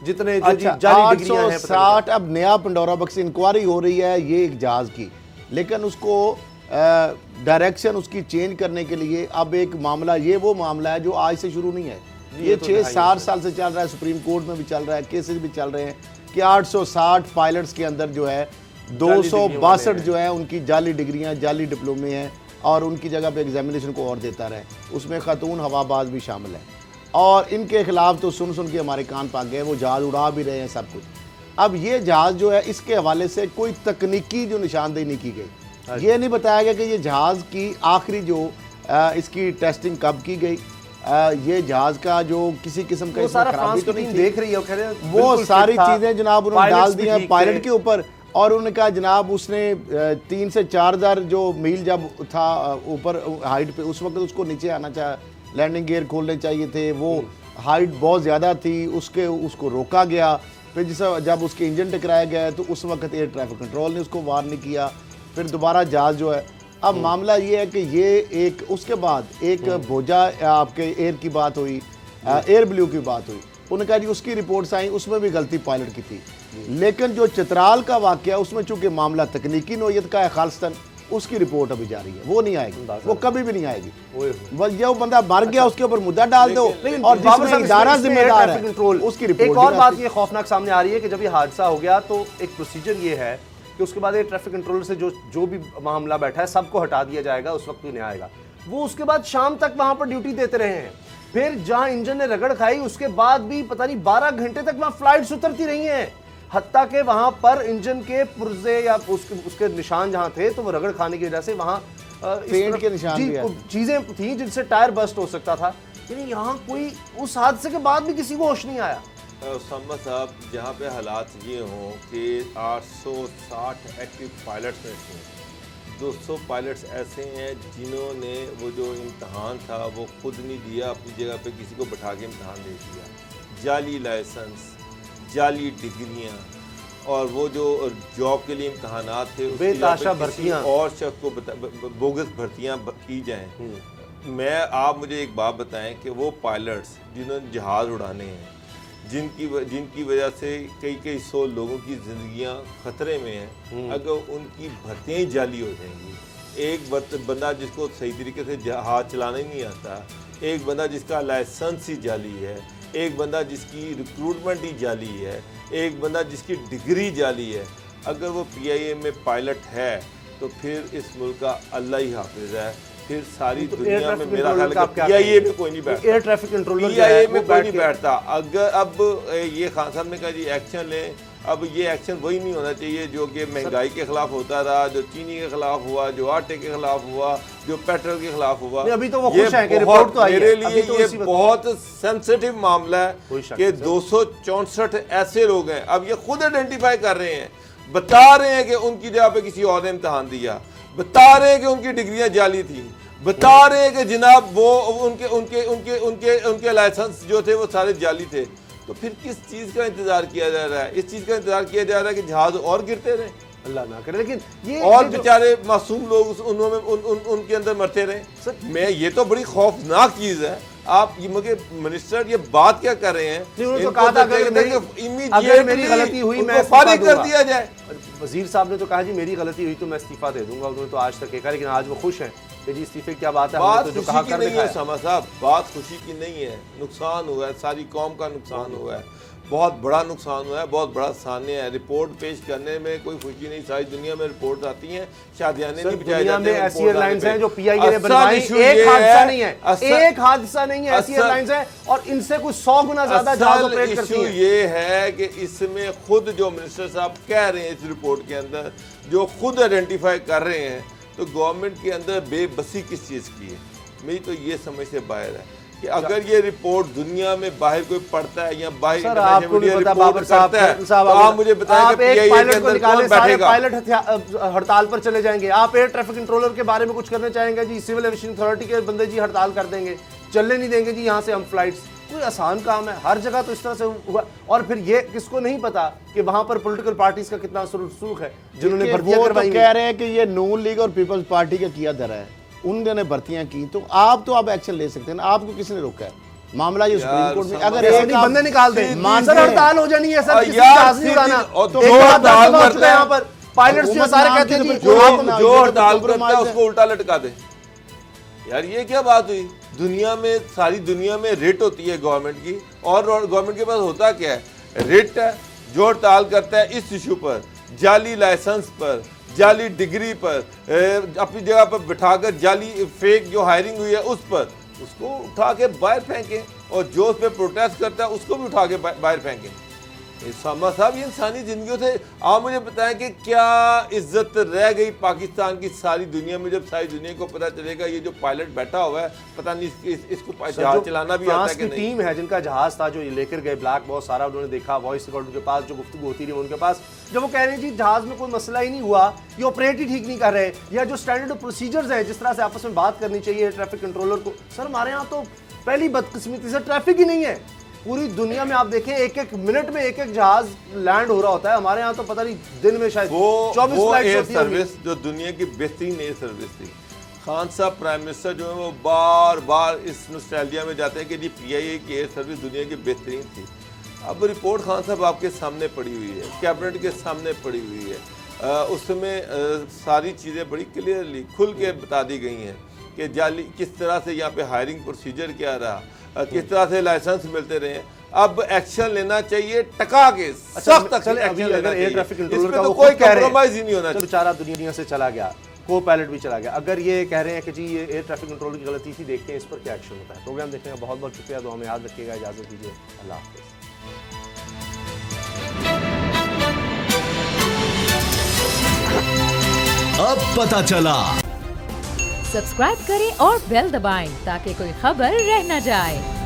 जितने अच्छा, जाली डिग्रियां हैं। 860 अब नया पंडोरा बक्स इंक्वायरी हो रही है ये एक जहाज की, लेकिन उसको डायरेक्शन उसकी चेंज करने के लिए अब एक मामला, ये वो मामला है जो आज से शुरू नहीं है, ये 6-7 साल से चल रहा है, सुप्रीम कोर्ट में भी चल रहा है, केसेस भी चल रहे हैं कि 860 पायलट्स के अंदर जो है 262 जो है उनकी जाली डिग्रियां, जाली डिप्लोमे हैं और उनकी जगह पे एग्जामिनेशन को और देता रहे। उसमें खातून हवाबाज भी शामिल है और इनके खिलाफ तो सुन के हमारे कान पाक गए, वो जहाज़ उड़ा भी रहे हैं सब कुछ। अब ये जहाज़ जो है इसके हवाले से कोई तकनीकी जो निशानदेही नहीं की गई, ये नहीं बताया गया कि ये जहाज़ की आखिरी जो इसकी टेस्टिंग कब की गई, ये जहाज़ का जो किसी किस्म का सारा खराबी तो नहीं थी, देख रही है, कह रहे हैं वो सारी चीज़ें जनाब उन्होंने डाल दी हैं पायलट के ऊपर। और उन्होंने कहा जनाब उसने 3 से 4 हज़ार जो मील जब था ऊपर हाइट पे, उस वक्त उसको नीचे आना चाहिए, लैंडिंग गियर खोलने चाहिए थे, वो हाइट बहुत ज़्यादा थी, उसको रोका गया। फिर जब उसके इंजन टकराया गया तो उस वक्त एयर ट्रैफिक कंट्रोल ने उसको वार नहीं किया, फिर दोबारा जहाज़ जो है। अब मामला ये है कि ये एक उसके बाद एक भोजा आपके एयर की बात हुई, एयर ब्लू की बात हुई, उन्होंने कहा जी उसकी रिपोर्ट्स आई, उसमें भी गलती पायलट की थी। लेकिन जो चित्राल का वाकया उसमें चूंकि मामला तकनीकी नोयत का है खालिस्तान, उसकी रिपोर्ट अभी जारी है, वो नहीं आएगी, वो कभी भी नहीं आएगी। वो बंदा मर गया उसके ऊपर मुद्दा डाल दो और जिसमें इदारा जिम्मेदार है उसकी रिपोर्ट। एक और बात ये खौफनाक सामने आ रही है कि जब ये हादसा हो गया तो एक प्रोसीजर ये है कि उसके बाद ये ट्रैफिक कंट्रोलर से जो भी मामला बैठा है सबको हटा दिया जाएगा, उस वक्त नहीं आएगा। वो उसके बाद शाम तक वहां पर ड्यूटी देते रहे हैं, फिर जहां इंजन ने रगड़ खाई उसके बाद भी पता नहीं 12 घंटे तक वहां फ्लाइट्स उतरती रही हैं, हत्ता के वहां पर इंजन के पुर्जे या उसके निशान जहां थे तो वो रगड़ खाने की वजह से वहां पेंट के निशान भी चीजें थी जिनसे टायर बस्ट हो सकता था। यानी यहाँ कोई उस हादसे के बाद भी किसी को होश नहीं आया। उसामा साहब, जहाँ पे हालात ये हों कि 860 एक्टिव पायलट्स में से 200 पायलट्स ऐसे हैं जिन्होंने वो जो इम्तहान था वो खुद नहीं दिया, अपनी जगह पे किसी को बैठा के इम्तहान दे दिया, जाली लाइसेंस, जाली डिग्रियाँ, और वो जो जॉब के लिए इम्तहानात थे उसकी बेताशा जगह पे किसी भर्तियाँ। और शख्स को बोगस भर्तियाँ की जाएँ। आप मुझे एक बात बताएं कि वो पायलट्स जिन्होंने जहाज़ उड़ाने हैं, जिनकी वजह से कई सौ लोगों की ज़िंदगियां ख़तरे में हैं, अगर उनकी भर्तियाँ ही जाली हो जाएंगी, एक बंदा जिसको सही तरीके से जहाज़ चलाना ही नहीं आता, एक बंदा जिसका लाइसेंस ही जाली है, एक बंदा जिसकी रिक्रूटमेंट ही जाली है, एक बंदा जिसकी डिग्री जाली है, अगर वो PIA में पायलट है तो फिर इस मुल्क का अल्लाह ही हाफिज़ है। फिर सारी दुनिया में मेरा ख्याल है कि PIA में कोई नहीं बैठता, एयर ट्रैफिक कंट्रोलर PIA में कोई नहीं बैठता। अगर अब ये खान साहब ने कहा जी एक्शन लें, अब ये एक्शन वही नहीं होना चाहिए जो कि महंगाई के खिलाफ होता रहा, जो चीनी के खिलाफ हुआ, जो आटे के खिलाफ हुआ, जो पेट्रोल के खिलाफ हुआ। अभी तो वो खुश हैं कि रिपोर्ट तो आई है। मेरे लिए तो ये बहुत सेंसिटिव मामला है कि 264 ऐसे लोग हैं, अब ये खुद आइडेंटिफाई कर रहे हैं, बता रहे हैं कि उनकी जगह पे किसी और ने इम्तहान दिया, बता रहे हैं कि उनकी डिग्रियां जाली थी, बता रहे हैं कि जनाब वो उनके लाइसेंस जो थे वो सारे जाली थे। तो फिर किस चीज़ का इंतज़ार किया जा रहा है? इस चीज़ का इंतज़ार किया जा रहा है कि जहाज़ और गिरते रहे, अल्लाह ना करे, लेकिन ये और बेचारे मासूम लोग उनके अंदर मरते रहे। सर मैं ये तो बड़ी खौफनाक चीज़ है। आप ये मुझे मिनिस्टर ये बात क्या कर रहे हैं? उन्होंने तो कहा था अगर मेरी गलती हुई मैं फारिग कर दिया जाए। वजीर साहब ने तो कहा जी मेरी गलती हुई तो मैं इस्तीफा दे दूंगा, उन्होंने तो आज तक कहा, लेकिन आज वो खुश हैं कि जी इस्तीफे क्या बात है, बात तो जो खुशी कहा की कर नहीं है दिखाया। उसामा साहब, बात खुशी की नहीं है, नुकसान हुआ है, सारी कौम का नुकसान हुआ है, बहुत बड़ा नुकसान हुआ है, बहुत बड़ा सान्य है। रिपोर्ट पेश करने में कोई खुशी नहीं, सारी दुनिया में रिपोर्ट आती हैं, शादियाने नहीं बिठाए दुनिया जाते में हैं, ऐसी रिपोर्ट एयरलाइंस आने हैं पे। जो PIA ने असल बनवाई, इशू एक ये हादसा है, नहीं है, असल- एक हादसा नहीं है, ऐसी असल- एयरलाइंस हैं और इनसे कुछ 100 गुना ज्यादा जहाज असल ऑपरेट करती इशू हैं। ये है कि इसमें खुद जो मिनिस्टर साहब कह रहे हैं इस रिपोर्ट के अंदर, जो खुद आइडेंटिफाई कर रहे हैं, तो गवर्नमेंट के अंदर बेबसी किस चीज़ की है, मेरी तो ये समझ से बाहर है कि अगर ये रिपोर्ट दुनिया में बाहर कोई पढ़ता है या बाहर सर आपको नहीं पता बाबर साहब, तो आप मुझे बताएं कि एक PIA के पायलट को अंदर निकाले, कौन सारे बैठेगा? पायलट हड़ताल पर चले जाएंगे। आप एयर ट्रैफिक कंट्रोलर के बारे में कुछ करना चाहेंगे जी, सिविल एविएशन अथॉरिटी के बंदे जी हड़ताल कर देंगे, चलने नहीं देंगे जी यहाँ से हम फ्लाइट्स। कोई आसान काम है, हर जगह तो इस तरह से हुआ। और फिर ये किसको नहीं पता कि वहां पर पॉलिटिकल पार्टीज का कितना रसूख है जिन्होंने भर्तियां करवाई। कह रहे हैं कि ये नून लीग और पीपल्स पार्टी का किया धरा है, उन्होंने भर्तियां की, तो आप एक्शन ले सकते हैं ना, आपको किसने रोका है? मामला ये सुप्रीम कोर्ट में, अगर एक बंदे निकाल दे, मानते सर हड़ताल हो जानी है सर, किसी यार, जहाज नहीं उड़ाना, तो एक जो बात हड़ताल हो करता चुका है यहाँ पर पायलट्स जो सारे कहते हैं जी जो हड़ताल करता है उसको उल्टा लटका दे। यार ये क्या बात हुई? दुनिया में, सारी दुनिया में रेट होती है गवर्नमेंट की, और गवर्नमेंट के पास होता क्या है? रेट है। जो हड़ताल करता है इस इशू पर, जाली लाइसेंस पर, जाली डिग्री पर, अपनी जगह पर बिठाकर जाली फेक जो हायरिंग हुई है उस पर, उसको उठा के बाहर फेंकें, और जो उस पर प्रोटेस्ट करता है उसको भी उठा के बाहर फेंकें। उसामा साहब ये इंसानी जिंदगियों से आप मुझे बताएं कि क्या इज्जत रह गई पाकिस्तान की सारी दुनिया में, जब सारी दुनिया को पता चलेगा ये जो पायलट बैठा हुआ है पता नहीं इसको जहाज चलाना भी आता है कि नहीं। टीम है जिनका जहाज था जो ये लेकर गए ब्लैक बॉक्स सारा उन्होंने देखा, वॉइस रिकॉर्ड उनके पास, जो गुफ्तगू होती रही उनके पास, जब वो कह रहे हैं जी जहाज में कोई मसला ही नहीं हुआ, ये ऑपरेट ही ठीक नहीं कर रहे, या जो स्टैंडर्ड प्रोसीजर्स हैं जिस तरह से आपस में बात करनी चाहिए ट्रैफिक कंट्रोलर को। सर हमारे यहाँ तो पहली बदकिस्मती से ट्रैफिक ही नहीं है। पूरी दुनिया में आप देखें एक एक मिनट में एक एक जहाज लैंड हो रहा होता है, हमारे यहाँ तो पता नहीं दिन में शायद 24 फ्लाइट्स एयर होती हैं। सर्विस जो दुनिया की बेहतरीन एयर सर्विस थी, खान साहब प्राइम मिनिस्टर जो है वो बार बार इस नॉस्टैल्जिया में जाते हैं कि जी PIA की एयर सर्विस दुनिया की बेहतरीन थी। अब रिपोर्ट खान साहब आपके सामने पड़ी हुई है, कैबिनेट के सामने पड़ी हुई है, उसमें सारी चीज़ें बड़ी क्लियरली खुल के बता दी गई हैं कि जाली किस तरह से यहाँ पे हायरिंग प्रोसीजर क्या रहा, किस तरह से लाइसेंस मिलते रहे। अब एक्शन लेना चाहिए टका के, सख्त एक्शन लेना चाहिए, एयर ट्रैफिक कंट्रोलर इसमें का तो वो कोई खुद कह रहे हैं, कॉम्प्रोमाइज ही नहीं होना तो चाहिए। बेचारा दुनिया से चला गया, को पायलट भी चला गया। अगर ये कह रहे हैं कि जी ये एयर ट्रैफिक कंट्रोलर की गलती थी, देखते हैं इस पर क्या एक्शन होता है। प्रोग्राम देखने का बहुत बहुत शुक्रिया, दुआ में याद रखिएगा, इजाजत दीजिए, अल्लाह हाफिज़। अब पता चला सब्सक्राइब करें और बेल दबाएं ताकि कोई खबर रह न जाए।